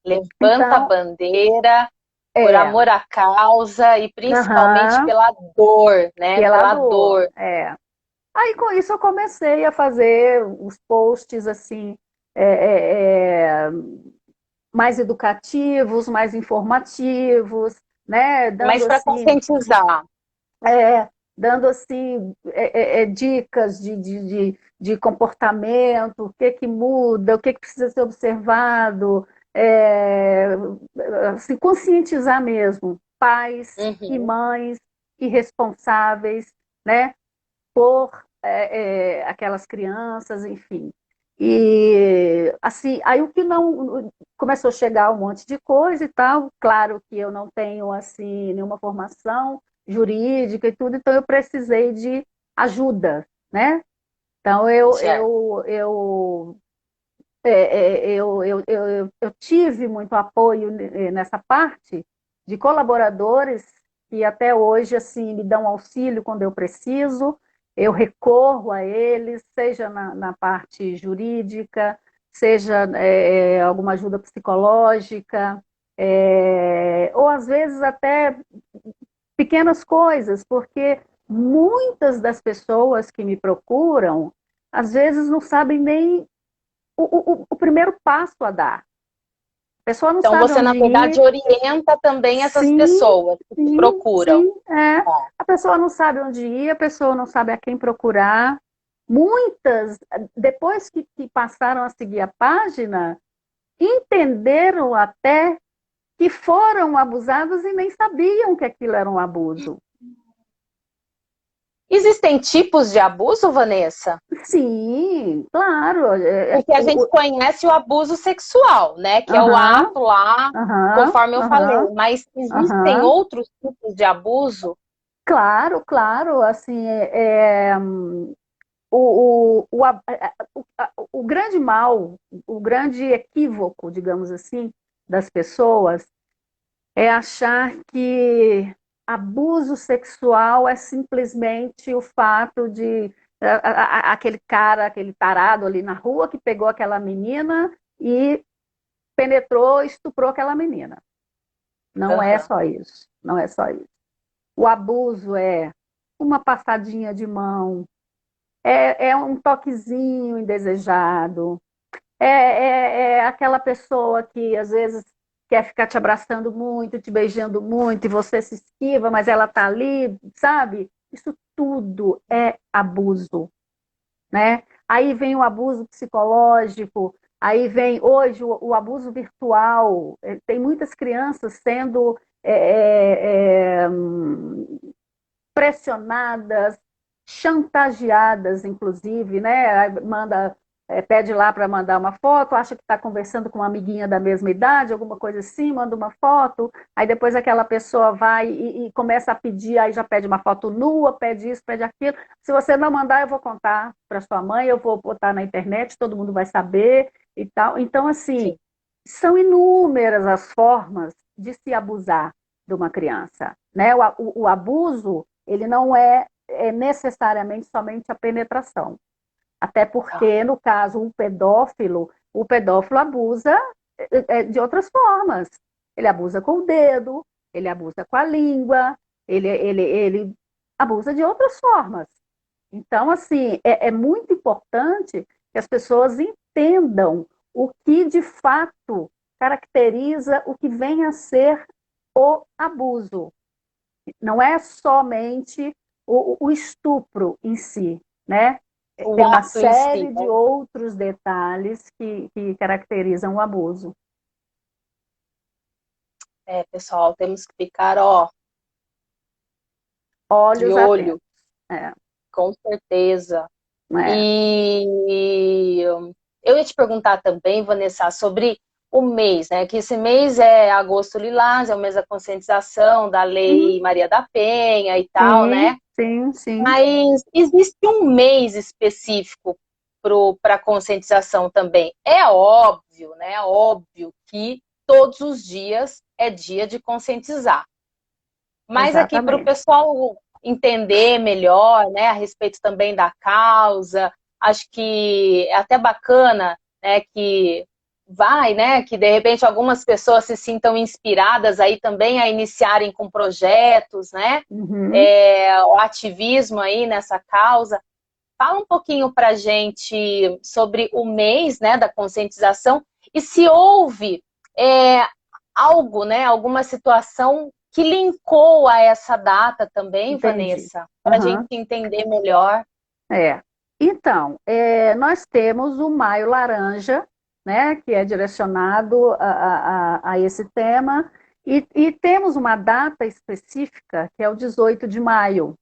Speaker 2: Levanta a
Speaker 3: Então,
Speaker 2: bandeira por
Speaker 3: é,
Speaker 2: amor à causa e principalmente
Speaker 3: aham,
Speaker 2: pela dor, né?
Speaker 3: pela
Speaker 2: Pela
Speaker 3: dor,
Speaker 2: dor.
Speaker 3: é. Aí com isso eu comecei a fazer os posts assim, é, é, mais educativos, mais informativos, né?
Speaker 2: Mas para conscientizar.
Speaker 3: É, dando assim dicas de comportamento, o que que muda, o que que precisa ser observado, é, assim, conscientizar mesmo pais e
Speaker 2: Uhum.
Speaker 3: mães irresponsáveis, né? Por aquelas crianças, enfim. E assim, aí o que não começou a chegar um monte de coisa e tal. Claro que eu não tenho assim nenhuma formação jurídica e tudo, então eu precisei de ajuda, né? Então
Speaker 2: Certo.
Speaker 3: eu tive muito apoio nessa parte de colaboradores que até hoje assim me dão auxílio quando eu preciso. Eu recorro a eles, seja na parte jurídica, seja alguma ajuda psicológica, ou às vezes até pequenas coisas, porque muitas das pessoas que me procuram, às vezes não sabem nem o primeiro passo a dar. A pessoa não
Speaker 2: Então
Speaker 3: sabe
Speaker 2: você, na
Speaker 3: onde
Speaker 2: verdade,
Speaker 3: ir.
Speaker 2: orienta também essas
Speaker 3: Sim,
Speaker 2: pessoas que te
Speaker 3: sim,
Speaker 2: procuram.
Speaker 3: sim, é. A pessoa não sabe onde ir, a pessoa não sabe a quem procurar. Muitas, depois que passaram a seguir a página, entenderam até que foram abusadas e nem sabiam que aquilo era um abuso.
Speaker 2: Existem tipos de abuso, Vanessa?
Speaker 3: Sim, claro.
Speaker 2: Porque a gente conhece o abuso sexual, né? Que é o
Speaker 3: Aham,
Speaker 2: ato lá,
Speaker 3: aham,
Speaker 2: conforme eu falei.
Speaker 3: aham,
Speaker 2: Mas existem
Speaker 3: aham.
Speaker 2: outros tipos de abuso?
Speaker 3: Claro, claro, assim, o grande mal, o grande equívoco, digamos assim, das pessoas é achar que abuso sexual é simplesmente o fato de aquele cara, aquele tarado ali na rua que pegou aquela menina e penetrou, estuprou aquela menina. Não é
Speaker 2: Aham.
Speaker 3: só isso, não é só isso. O abuso é uma passadinha de mão, é um toquezinho indesejado, é aquela pessoa que às vezes quer ficar te abraçando muito, te beijando muito, e você se esquiva, mas ela tá ali, sabe? Isso tudo é abuso, né? Aí vem o abuso psicológico, aí vem hoje o abuso virtual. Tem muitas crianças sendo pressionadas, chantageadas, inclusive, né? Manda, pede lá para mandar uma foto, acha que está conversando com uma amiguinha da mesma idade, alguma coisa assim, manda uma foto, aí depois aquela pessoa vai e começa a pedir, aí já pede uma foto nua, pede isso, pede aquilo. Se você não mandar, eu vou contar para sua mãe, eu vou botar na internet, todo mundo vai saber e tal. Então, assim,
Speaker 2: Sim.
Speaker 3: são inúmeras as formas de se abusar de uma criança, né? O abuso, ele não é necessariamente somente a penetração. Até
Speaker 2: Tá.
Speaker 3: porque, no caso, o pedófilo abusa de outras formas. Ele abusa com o dedo, ele abusa com a língua, ele abusa de outras formas. Então, assim, é muito importante que as pessoas entendam o que de fato caracteriza o que vem a ser o abuso. Não é somente o estupro em si, né?
Speaker 2: O
Speaker 3: Tem uma
Speaker 2: ato em si,
Speaker 3: série de
Speaker 2: né?
Speaker 3: outros detalhes que caracterizam o abuso.
Speaker 2: É, pessoal, temos que ficar, ó, de
Speaker 3: Olhos atentos.
Speaker 2: olho,
Speaker 3: É,
Speaker 2: com certeza.
Speaker 3: é.
Speaker 2: E eu ia te perguntar também, Vanessa, sobre o mês, né? Que esse mês é Agosto Lilás, é o mês da conscientização da
Speaker 3: Uhum.
Speaker 2: Lei Maria da Penha e tal,
Speaker 3: Sim,
Speaker 2: né?
Speaker 3: sim, sim.
Speaker 2: Mas existe um mês específico para conscientização também. É óbvio, né? É óbvio que todos os dias é dia de conscientizar. Mas aqui para o
Speaker 3: Exatamente.
Speaker 2: pessoal entender melhor, né, a respeito também da causa, acho que é até bacana, né, que vai, né, que de repente algumas pessoas se sintam inspiradas aí também a iniciarem com projetos, né,
Speaker 3: Uhum.
Speaker 2: o ativismo aí nessa causa. Fala um pouquinho para a gente sobre o mês, né, da conscientização e se houve é, algo, né, alguma situação que linkou a essa data também,
Speaker 3: Entendi.
Speaker 2: Vanessa, para a gente
Speaker 3: Uhum.
Speaker 2: entender melhor.
Speaker 3: É. Então, nós temos o Maio Laranja, né, que é direcionado a esse tema, e temos uma data específica, que é o 18 de maio.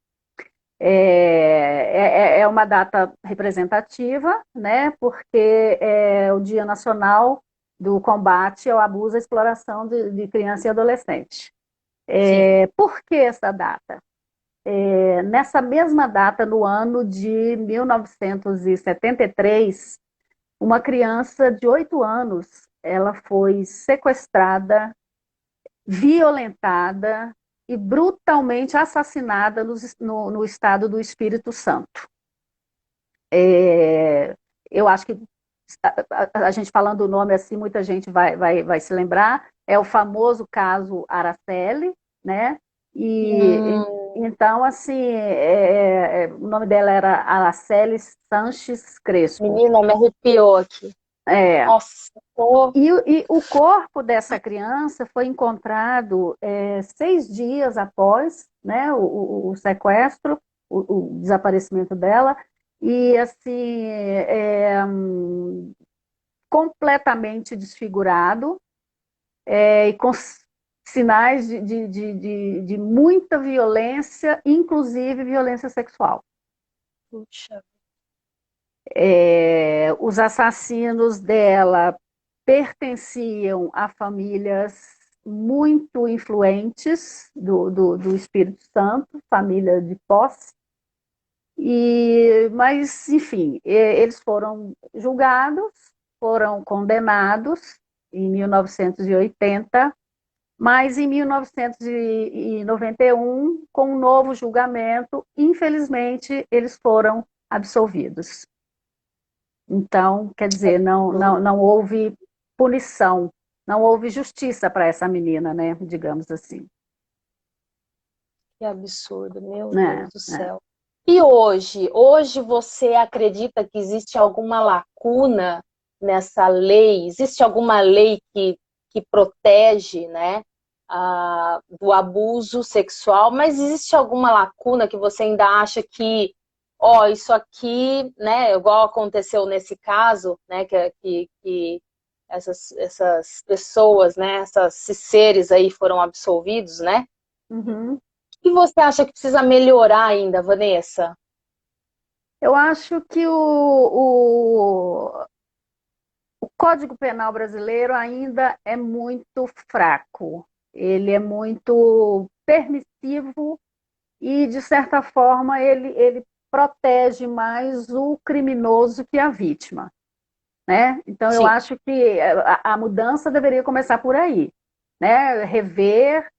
Speaker 3: É uma data representativa, né, porque é o Dia Nacional do Combate ao Abuso e Exploração de Criança e Adolescente.
Speaker 2: Sim.
Speaker 3: Por que essa data? Nessa mesma data, no ano de 1973, uma criança de 8 anos, ela foi sequestrada, violentada e brutalmente assassinada no estado do Espírito Santo. É, eu acho que a gente falando o nome assim, muita gente vai se lembrar. É o famoso caso Araceli, né? E
Speaker 2: Hum,
Speaker 3: então, assim, o nome dela era Araceli Sanches Crespo.
Speaker 2: menina, me arrepiou aqui.
Speaker 3: É,
Speaker 2: Nossa, tô...
Speaker 3: e o corpo dessa criança foi encontrado 6 dias após, né, o sequestro, o desaparecimento dela, e assim, completamente desfigurado, e com sinais de muita violência, inclusive violência sexual.
Speaker 2: Puxa.
Speaker 3: Os assassinos dela pertenciam a famílias muito influentes do Espírito Santo, família de posse, mas, enfim, eles foram julgados, foram condenados em 1980, mas em 1991, com um novo julgamento, infelizmente, eles foram absolvidos. Então, quer dizer, não houve punição, não houve justiça para essa menina, né? Digamos assim.
Speaker 2: Que absurdo, meu
Speaker 3: Né?
Speaker 2: Deus do céu. E hoje? Hoje você acredita que existe alguma lacuna nessa lei? Existe alguma lei que protege, né, do abuso sexual? Mas existe alguma lacuna que você ainda acha que, ó, isso aqui, né, igual aconteceu nesse caso, né, que essas pessoas, né, esses seres aí foram absolvidos, né?
Speaker 3: Uhum.
Speaker 2: O que você acha que precisa melhorar ainda, Vanessa?
Speaker 3: Eu acho que o Código Penal brasileiro ainda é muito fraco. Ele é muito permissivo e, de certa forma, ele protege mais o criminoso que a vítima. né? Então, eu
Speaker 2: Sim.
Speaker 3: acho que a mudança deveria começar por aí, né? Rever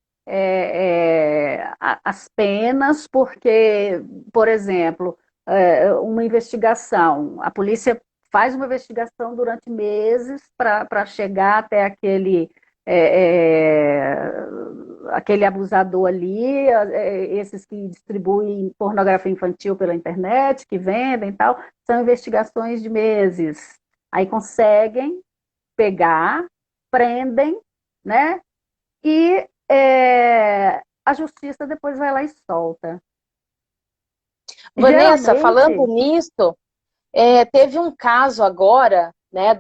Speaker 3: as penas, porque, por exemplo, uma investigação, a polícia faz uma investigação durante meses para chegar até aquele abusador ali, esses que distribuem pornografia infantil pela internet, que vendem e tal, são investigações de meses. Aí conseguem pegar, prendem, né? E a justiça depois vai lá e solta.
Speaker 2: Vanessa, falando
Speaker 3: Geralmente,
Speaker 2: nisso, teve um caso agora, né,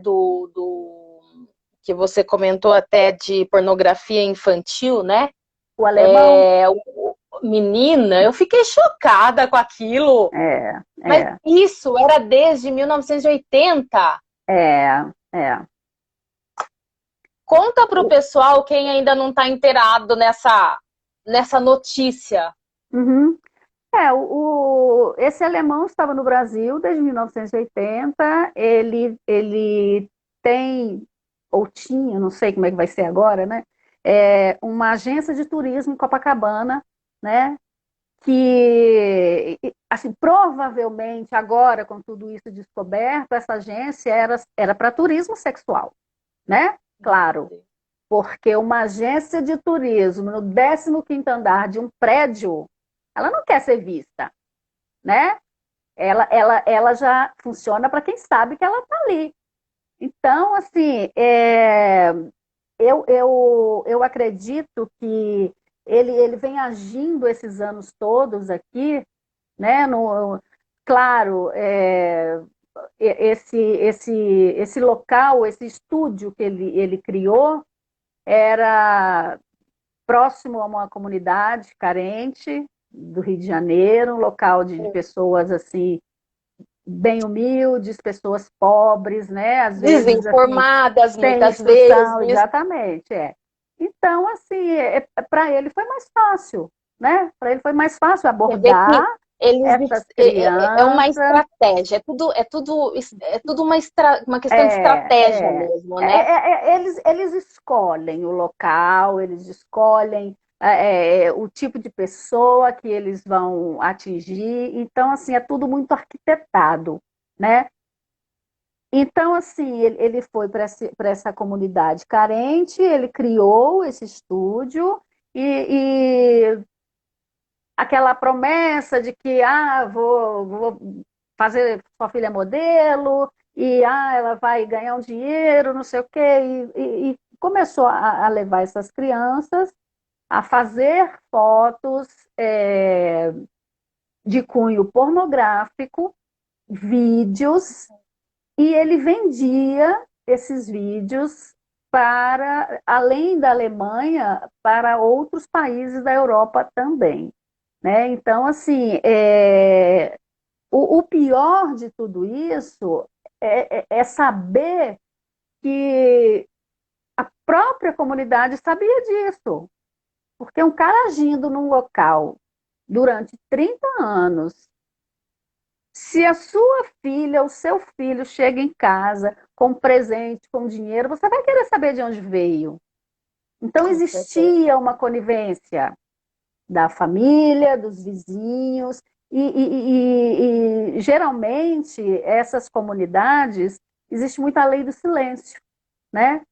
Speaker 2: que você comentou até de pornografia infantil, né?
Speaker 3: o alemão
Speaker 2: Menina, eu fiquei chocada com aquilo.
Speaker 3: é,
Speaker 2: Mas
Speaker 3: é,
Speaker 2: isso era desde 1980.
Speaker 3: é.
Speaker 2: Conta para o pessoal quem ainda não está inteirado nessa notícia.
Speaker 3: Uhum. Esse alemão estava no Brasil desde 1980. Ele tem, ou tinha, não sei como é que vai ser agora, né? Uma agência de turismo em Copacabana, né? Que, assim, provavelmente agora, com tudo isso descoberto, essa agência era para turismo sexual, né? Claro, porque uma agência de turismo no 15º andar de um prédio, ela não quer ser vista, né? Ela já funciona para quem sabe que ela está ali. Então, assim, eu acredito que ele vem agindo esses anos todos aqui, né? Claro, esse local, esse estúdio que ele criou era próximo a uma comunidade carente do Rio de Janeiro, um local de pessoas assim bem humildes, pessoas pobres, né? Às vezes assim
Speaker 2: Desinformadas
Speaker 3: sem
Speaker 2: muitas
Speaker 3: instrução,
Speaker 2: vezes.
Speaker 3: exatamente, é. Então, assim, para ele foi mais fácil, né? Para ele foi mais fácil
Speaker 2: Você vê que
Speaker 3: abordar
Speaker 2: eles
Speaker 3: essas
Speaker 2: é uma
Speaker 3: crianças.
Speaker 2: estratégia, é tudo uma questão de
Speaker 3: É,
Speaker 2: estratégia
Speaker 3: é,
Speaker 2: mesmo, né?
Speaker 3: eles escolhem o local, eles escolhem o tipo de pessoa que eles vão atingir. Então, assim, é tudo muito arquitetado, né? Então, assim, ele foi para essa comunidade carente, ele criou esse estúdio e aquela promessa de que vou fazer sua filha modelo e ela vai ganhar um dinheiro, não sei o quê, e começou a levar essas crianças a fazer fotos de cunho pornográfico, vídeos, e ele vendia esses vídeos para, além da Alemanha, para outros países da Europa também. Né? Então, assim, o pior de tudo isso é saber que a própria comunidade sabia disso. Porque um cara agindo num local durante 30 anos, se a sua filha ou seu filho chega em casa com presente, com dinheiro, você vai querer saber de onde veio. Então,
Speaker 2: Com certeza.
Speaker 3: existia uma conivência da família, dos vizinhos, e geralmente essas comunidades existe muita lei do silêncio, né?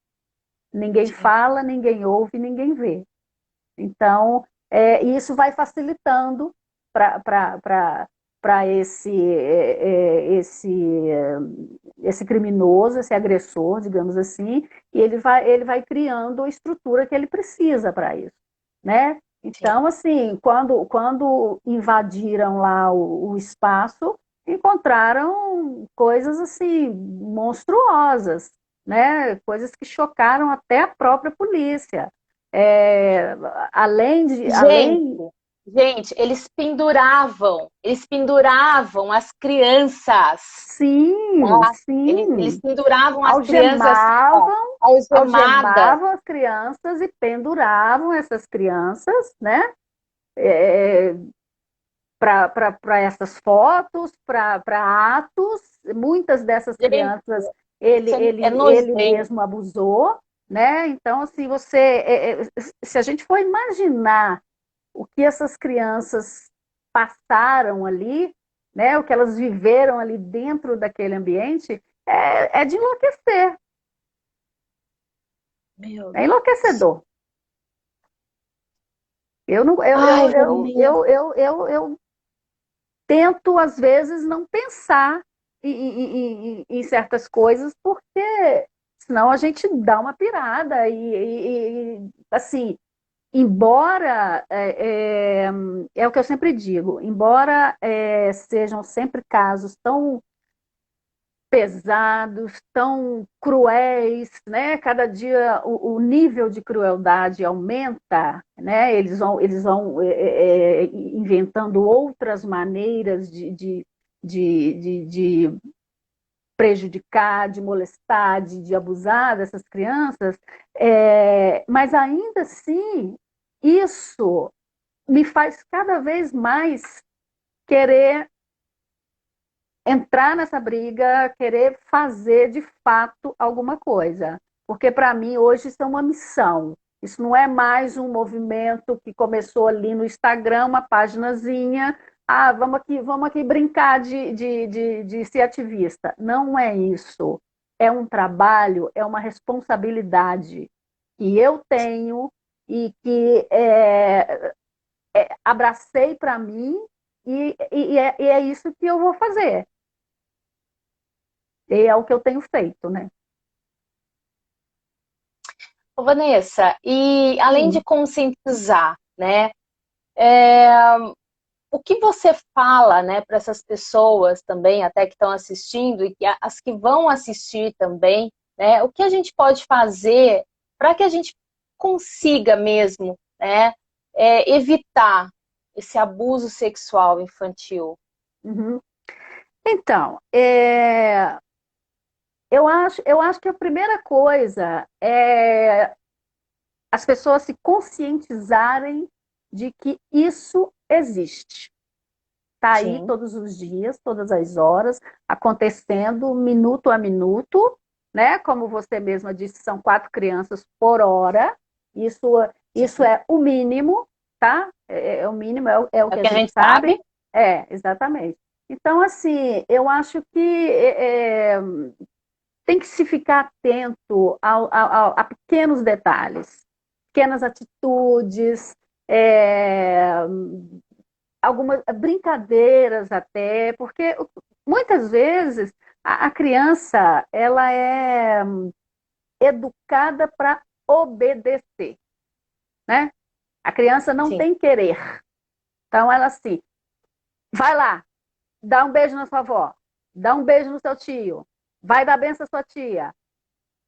Speaker 3: Ninguém
Speaker 2: Sim.
Speaker 3: fala, ninguém ouve, ninguém vê. Então, isso vai facilitando para esse criminoso, esse agressor, digamos assim, e ele vai criando a estrutura que ele precisa para isso, né?
Speaker 2: Sim.
Speaker 3: Então, assim, quando invadiram lá o espaço, encontraram coisas assim monstruosas, né? Coisas que chocaram até a própria polícia. É,
Speaker 2: Gente,
Speaker 3: além,
Speaker 2: gente, eles penduravam as crianças,
Speaker 3: sim,
Speaker 2: tá? Eles
Speaker 3: sim,
Speaker 2: penduravam as crianças assim, ó,
Speaker 3: algemavam,
Speaker 2: algemadas.
Speaker 3: algemavam as crianças e penduravam essas crianças, né? Para essas fotos, para atos. Muitas dessas
Speaker 2: Gente,
Speaker 3: crianças
Speaker 2: É
Speaker 3: ele
Speaker 2: nojento.
Speaker 3: mesmo abusou, né? Então, assim, se a gente for imaginar o que essas crianças passaram ali, né? O que elas viveram ali dentro daquele ambiente, é de enlouquecer,
Speaker 2: Meu
Speaker 3: é
Speaker 2: Deus.
Speaker 3: enlouquecedor. Eu não,
Speaker 2: Ai, Vanessa.
Speaker 3: eu tento, às vezes, não pensar em certas coisas, porque senão a gente dá uma pirada. Assim, embora, é o que eu sempre digo, embora sejam sempre casos tão pesados, tão cruéis, né? Cada dia o nível de crueldade aumenta, né? Eles vão inventando outras maneiras de prejudicar, de molestar, de abusar dessas crianças, mas ainda assim, isso me faz cada vez mais querer entrar nessa briga, querer fazer de fato alguma coisa. Porque para mim hoje isso é uma missão. Isso não é mais um movimento que começou ali no Instagram, uma paginazinha. Ah, vamos aqui brincar de ser ativista. Não é isso. É um trabalho, é uma responsabilidade que eu tenho e que abracei para mim e é isso que eu vou fazer. E é o que eu tenho feito, né?
Speaker 2: Ô, Vanessa, e além de
Speaker 3: Sim.
Speaker 2: conscientizar, né? é, o que você fala, né, para essas pessoas também, até que estão assistindo e as que vão assistir também, né? O que a gente pode fazer para que a gente consiga mesmo, né, evitar esse abuso sexual infantil?
Speaker 3: Uhum. Então, eu acho que a primeira coisa é as pessoas se conscientizarem de que isso existe. Está aí
Speaker 2: Sim,
Speaker 3: todos os dias, todas as horas, acontecendo minuto a minuto, né? Como você mesma disse, são 4 crianças por hora. Isso, isso
Speaker 2: sim.
Speaker 3: é o mínimo, tá? É o mínimo, é o
Speaker 2: É o
Speaker 3: que a
Speaker 2: que a
Speaker 3: gente
Speaker 2: gente
Speaker 3: sabe.
Speaker 2: sabe.
Speaker 3: Exatamente. Então, assim, eu acho que tem que se ficar atento a pequenos detalhes, pequenas atitudes, é, algumas brincadeiras até, porque muitas vezes a criança ela é educada para obedecer, né? A criança não
Speaker 2: Sim.
Speaker 3: tem querer. Então ela assim, vai lá, dá um beijo na sua avó, dá um beijo no seu tio, vai dar benção à sua tia,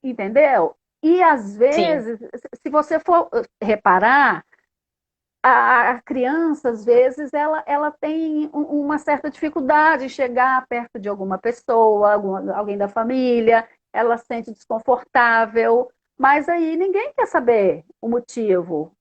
Speaker 3: entendeu? E às
Speaker 2: Sim.
Speaker 3: vezes, se você for reparar, a criança, às vezes, ela tem uma certa dificuldade em chegar perto de alguma pessoa, alguém da família, ela se sente desconfortável, mas aí ninguém quer saber o motivo.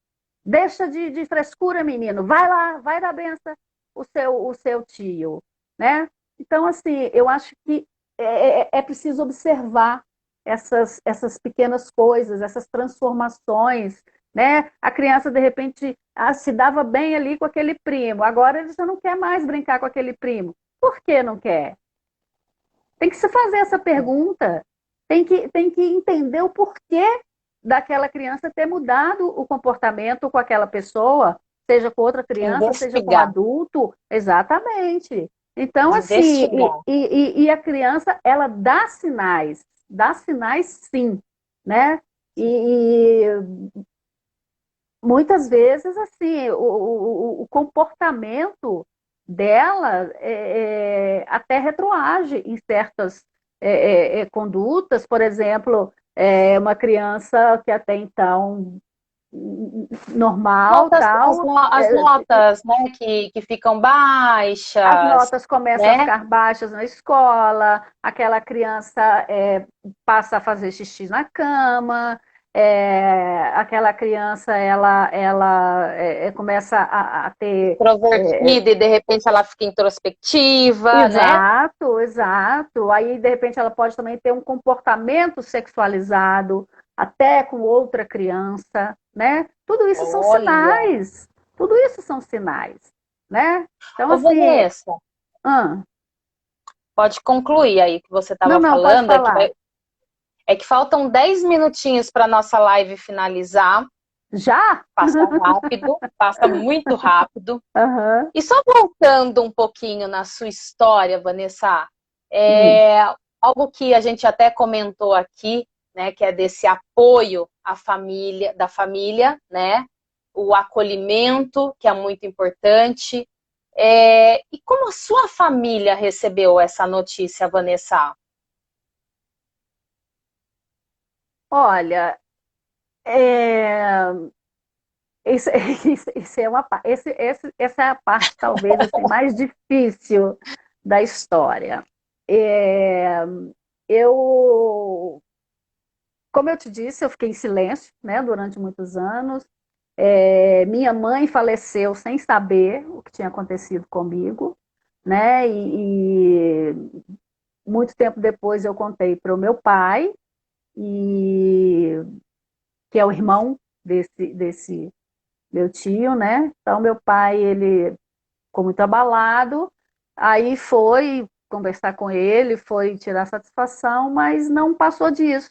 Speaker 3: Deixa de frescura, menino, vai lá, vai dar benção o seu tio, né? Então, assim, eu acho que é preciso observar essas pequenas coisas, essas transformações, né? A criança, de repente, se dava bem ali com aquele primo, agora ele já não quer mais brincar com aquele primo. Por que não quer? Tem que se fazer essa pergunta, tem que entender o porquê daquela criança ter mudado o comportamento com aquela pessoa, seja com outra criança, seja com um
Speaker 2: Investigar.
Speaker 3: adulto, exatamente. Então, assim,
Speaker 2: Investigar.
Speaker 3: e a criança, ela dá sinais sim, né? E muitas vezes, assim, o comportamento dela até retroage em certas condutas, por exemplo, uma criança que até então normal, tal,
Speaker 2: As notas, né, que ficam
Speaker 3: as
Speaker 2: baixas,
Speaker 3: notas começam a
Speaker 2: né?
Speaker 3: ficar baixas na escola, aquela criança passa a fazer xixi na cama, aquela criança ela começa a ter
Speaker 2: Introvertida e de repente ela fica introspectiva, né?
Speaker 3: exato, exato. Aí de repente ela pode também ter um comportamento sexualizado até com outra criança, né? Tudo isso são
Speaker 2: Olha.
Speaker 3: sinais. Tudo isso são sinais, né? Então
Speaker 2: Ô,
Speaker 3: assim,
Speaker 2: Vanessa,
Speaker 3: ah,
Speaker 2: pode concluir aí o que você
Speaker 3: não,
Speaker 2: estava
Speaker 3: não, pode
Speaker 2: falando,
Speaker 3: falar.
Speaker 2: é que faltam 10 minutinhos para nossa live finalizar.
Speaker 3: Já?
Speaker 2: Passa rápido, passa muito rápido.
Speaker 3: Aham.
Speaker 2: E só voltando um pouquinho na sua história, Vanessa,
Speaker 3: Hum.
Speaker 2: é algo que a gente até comentou aqui, né, que é desse apoio à família, da família, né, o acolhimento, que é muito importante. E como a sua família recebeu essa notícia, Vanessa?
Speaker 3: Olha, é, isso, isso é essa é a parte talvez assim, mais difícil da história. É, eu, como eu te disse, eu fiquei em silêncio, né, durante muitos anos. Minha mãe faleceu sem saber o que tinha acontecido comigo, né? E muito tempo depois eu contei para o meu pai, e que é o irmão desse meu tio, né? Então meu pai ele ficou muito abalado, aí foi conversar com ele, foi tirar satisfação, mas não passou disso,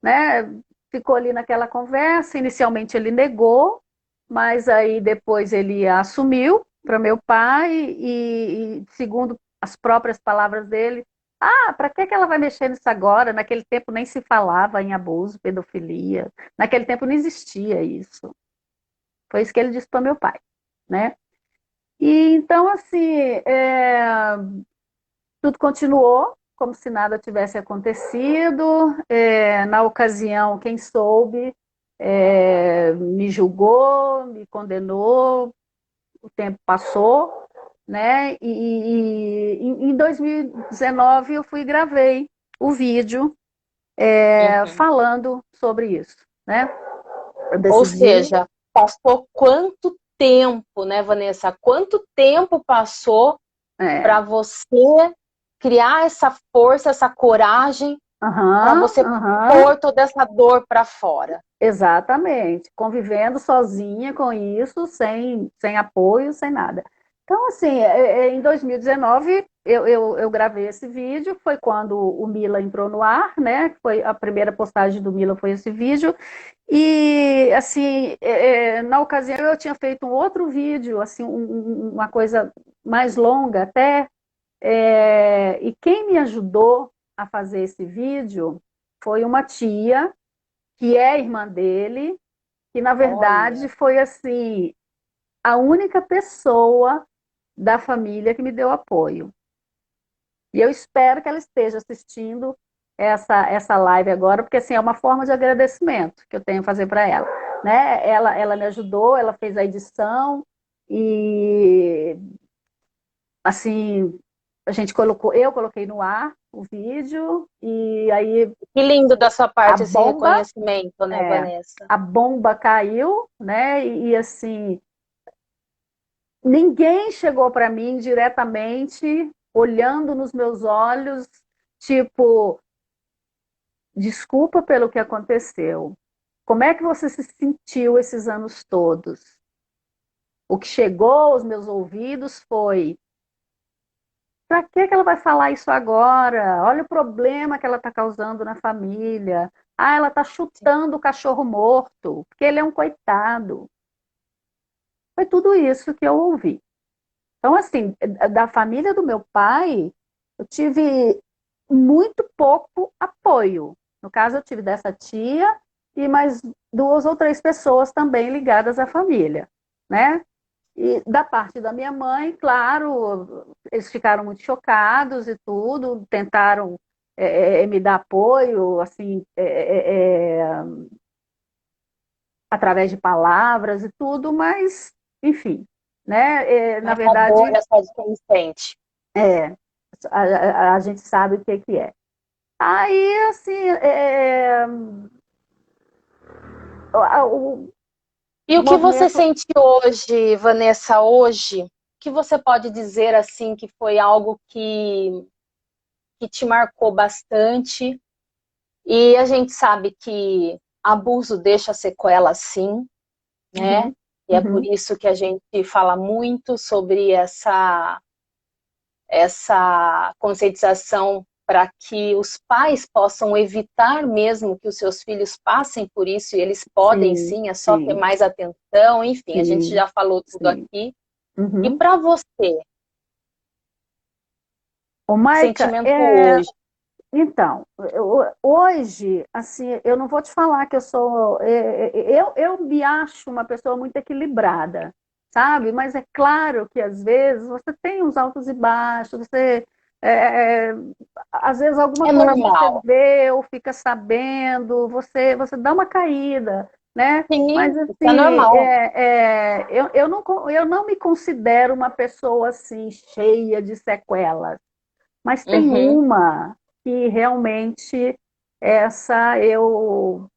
Speaker 3: né? Ficou ali naquela conversa. Inicialmente ele negou, mas aí depois ele assumiu para meu pai e, segundo as próprias palavras dele, para que ela vai mexer nisso agora? Naquele tempo nem se falava em abuso, pedofilia. Naquele tempo não existia isso. Foi isso que ele disse para meu pai, né? E então, assim, tudo continuou como se nada tivesse acontecido. Na ocasião, quem soube me julgou, me condenou, o tempo passou, né? Em 2019 eu fui e gravei o vídeo
Speaker 2: Uhum.
Speaker 3: falando sobre isso, né? Eu
Speaker 2: Ou
Speaker 3: decidi.
Speaker 2: seja, passou quanto tempo, né, Vanessa? Quanto tempo passou
Speaker 3: É,
Speaker 2: para você criar essa força, essa coragem, para
Speaker 3: aham,
Speaker 2: você
Speaker 3: aham.
Speaker 2: pôr toda essa dor para fora?
Speaker 3: Exatamente, convivendo sozinha com isso, sem apoio, sem nada. Então, assim, em 2019, eu gravei esse vídeo, foi quando o Mila entrou no ar, né? Foi a primeira postagem do Mila, foi esse vídeo. E, assim, na ocasião eu tinha feito um outro vídeo, assim, uma coisa mais longa até, e quem me ajudou a fazer esse vídeo foi uma tia, que é irmã dele, que na verdade
Speaker 2: Olha,
Speaker 3: foi assim a única pessoa da família que me deu apoio. E eu espero que ela esteja assistindo essa live agora, porque assim é uma forma de agradecimento que eu tenho a fazer para ela, né? Ela me ajudou, ela fez a edição e assim eu coloquei no ar o vídeo e aí
Speaker 2: que lindo da sua
Speaker 3: a
Speaker 2: parte esse
Speaker 3: bomba
Speaker 2: reconhecimento, né,
Speaker 3: é,
Speaker 2: Vanessa?
Speaker 3: a bomba caiu, né? Assim, ninguém chegou para mim diretamente, olhando nos meus olhos, tipo, desculpa pelo que aconteceu. Como é que você se sentiu esses anos todos? O que chegou aos meus ouvidos foi: para que ela vai falar isso agora? Olha o problema que ela está causando na família. Ela está chutando o cachorro morto, porque ele é um coitado. Foi tudo isso que eu ouvi. Então, assim, da família do meu pai, eu tive muito pouco apoio. No caso, eu tive dessa tia e mais duas ou três pessoas também ligadas à família, né? E da parte da minha mãe, claro, eles ficaram muito chocados e tudo, tentaram me dar apoio, assim, através de palavras e tudo, mas, enfim, né? Na
Speaker 2: Essa dor,
Speaker 3: verdade,
Speaker 2: essa de quem sente.
Speaker 3: é, a gente sabe o que é. Aí, assim, o
Speaker 2: E o que você
Speaker 3: movimento,
Speaker 2: sente hoje, Vanessa, hoje? O que você pode dizer assim que foi algo que te marcou bastante? E a gente sabe que abuso deixa sequela sim, né?
Speaker 3: uhum,
Speaker 2: E é por
Speaker 3: uhum,
Speaker 2: isso que a gente fala muito sobre essa conscientização para que os pais possam evitar mesmo que os seus filhos passem por isso, e eles podem
Speaker 3: sim,
Speaker 2: sim, é só ter
Speaker 3: sim,
Speaker 2: mais atenção, enfim, a gente
Speaker 3: sim,
Speaker 2: já falou tudo
Speaker 3: sim.
Speaker 2: aqui. E
Speaker 3: Uhum.
Speaker 2: para você,
Speaker 3: Ô,
Speaker 2: que
Speaker 3: Maica,
Speaker 2: sentimento hoje?
Speaker 3: então, hoje, assim, eu não vou te falar que eu sou. Eu me acho uma pessoa muito equilibrada, sabe? Mas é claro que às vezes você tem uns altos e baixos, você. é, é, Às vezes alguma
Speaker 2: É
Speaker 3: coisa você
Speaker 2: normal.
Speaker 3: vê ou fica sabendo, você dá uma caída, né? Mas
Speaker 2: Sim, isso é
Speaker 3: assim,
Speaker 2: normal.
Speaker 3: eu não me considero uma pessoa assim cheia de sequelas. Mas tem
Speaker 2: Uhum.
Speaker 3: uma que realmente eu,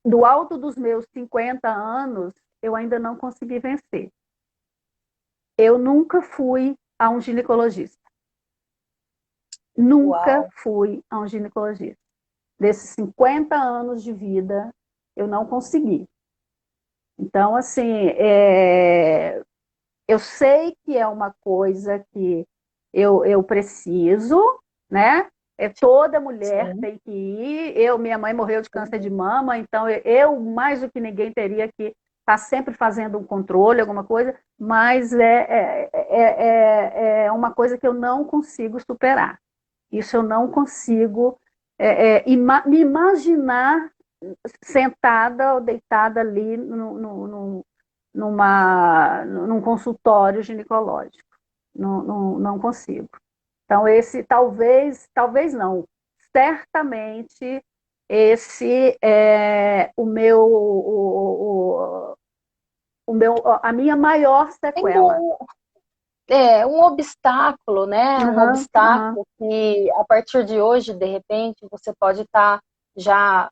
Speaker 3: do alto dos meus 50 anos, eu ainda não consegui vencer. Eu nunca fui a um ginecologista. Nunca
Speaker 2: Uau.
Speaker 3: fui a um ginecologista. Desses 50 anos de vida, eu não consegui. Então, assim, eu sei que é uma coisa que eu preciso, né? Toda mulher
Speaker 2: Sim.
Speaker 3: tem que ir. Minha mãe morreu de câncer de mama, então eu mais do que ninguém teria que estar sempre fazendo um controle, alguma coisa, mas é uma coisa que eu não consigo superar. Isso eu não consigo me imaginar sentada ou deitada ali num consultório ginecológico. Não consigo. Então, esse talvez não, certamente esse é a minha maior sequela.
Speaker 2: Um obstáculo, né? Um
Speaker 3: Uhum, uhum,
Speaker 2: obstáculo que a partir de hoje, de repente, você pode estar já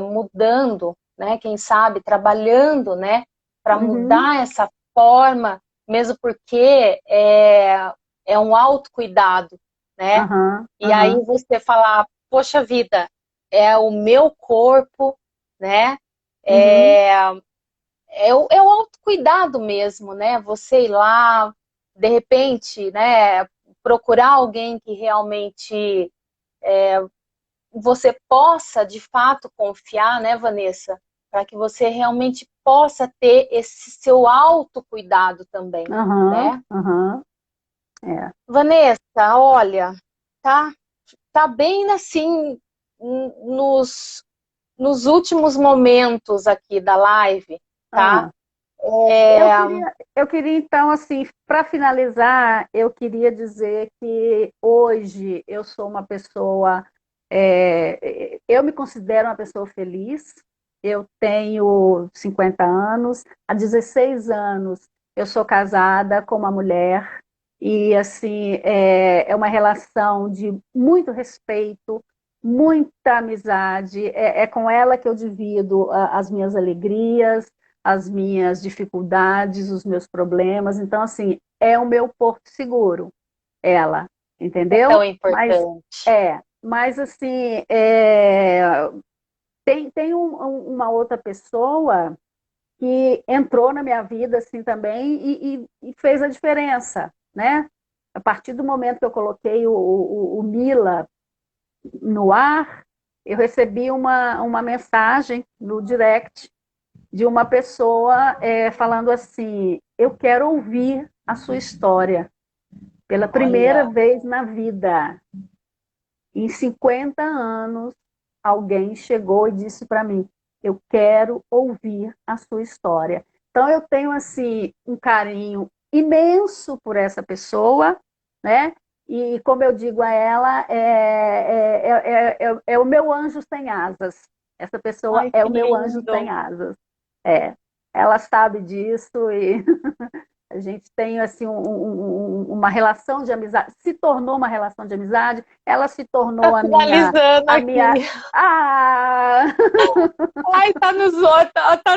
Speaker 2: mudando, né? Quem sabe trabalhando, né? Para
Speaker 3: uhum,
Speaker 2: mudar essa forma, mesmo porque é um autocuidado, né?
Speaker 3: uhum,
Speaker 2: E aí
Speaker 3: uhum,
Speaker 2: você falar, poxa vida, é o meu corpo, né?
Speaker 3: uhum,
Speaker 2: É, é o autocuidado mesmo, né? Você ir lá, de repente, né, procurar alguém que realmente você possa, de fato, confiar, né, Vanessa? Para que você realmente possa ter esse seu autocuidado também,
Speaker 3: uhum,
Speaker 2: né?
Speaker 3: uhum, é.
Speaker 2: Vanessa, olha, tá, tá bem assim, nos últimos momentos aqui da live, tá?
Speaker 3: Ah.
Speaker 2: É,
Speaker 3: Eu queria então, assim, para finalizar, eu queria dizer que hoje eu sou uma pessoa, eu me considero uma pessoa feliz. Eu tenho 50 anos, há 16 anos eu sou casada com uma mulher e assim é uma relação de muito respeito, muita amizade. É com ela que eu divido as minhas alegrias, as minhas dificuldades, os meus problemas. Então, assim, é o meu porto seguro, ela,
Speaker 2: é tão
Speaker 3: entendeu?
Speaker 2: importante.
Speaker 3: Mas assim, tem uma outra pessoa que entrou na minha vida assim também e fez a diferença, né? A partir do momento que eu coloquei o Mila no ar, eu recebi uma mensagem no direct de uma pessoa falando assim: eu quero ouvir a sua história pela primeira
Speaker 2: Olha,
Speaker 3: vez na vida. Em 50 anos, alguém chegou e disse para mim: eu quero ouvir a sua história. Então, eu tenho assim um carinho imenso por essa pessoa, né? E como eu digo a ela, é o meu anjo sem asas. Essa pessoa
Speaker 2: ai,
Speaker 3: é
Speaker 2: que
Speaker 3: o meu anjo sem
Speaker 2: lindo.
Speaker 3: asas. É, ela sabe disso e A gente tem assim uma relação de amizade, se tornou uma relação de amizade, ela se tornou
Speaker 2: tá finalizando
Speaker 3: a
Speaker 2: aqui.
Speaker 3: minha. Ah!
Speaker 2: Ai, tá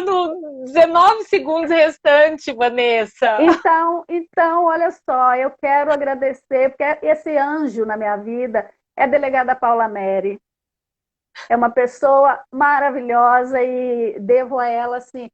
Speaker 2: no 19 segundos restante, Vanessa.
Speaker 3: Então, olha só, eu quero agradecer, porque esse anjo na minha vida é a delegada Paula Meri. É uma pessoa maravilhosa e devo a ela assim,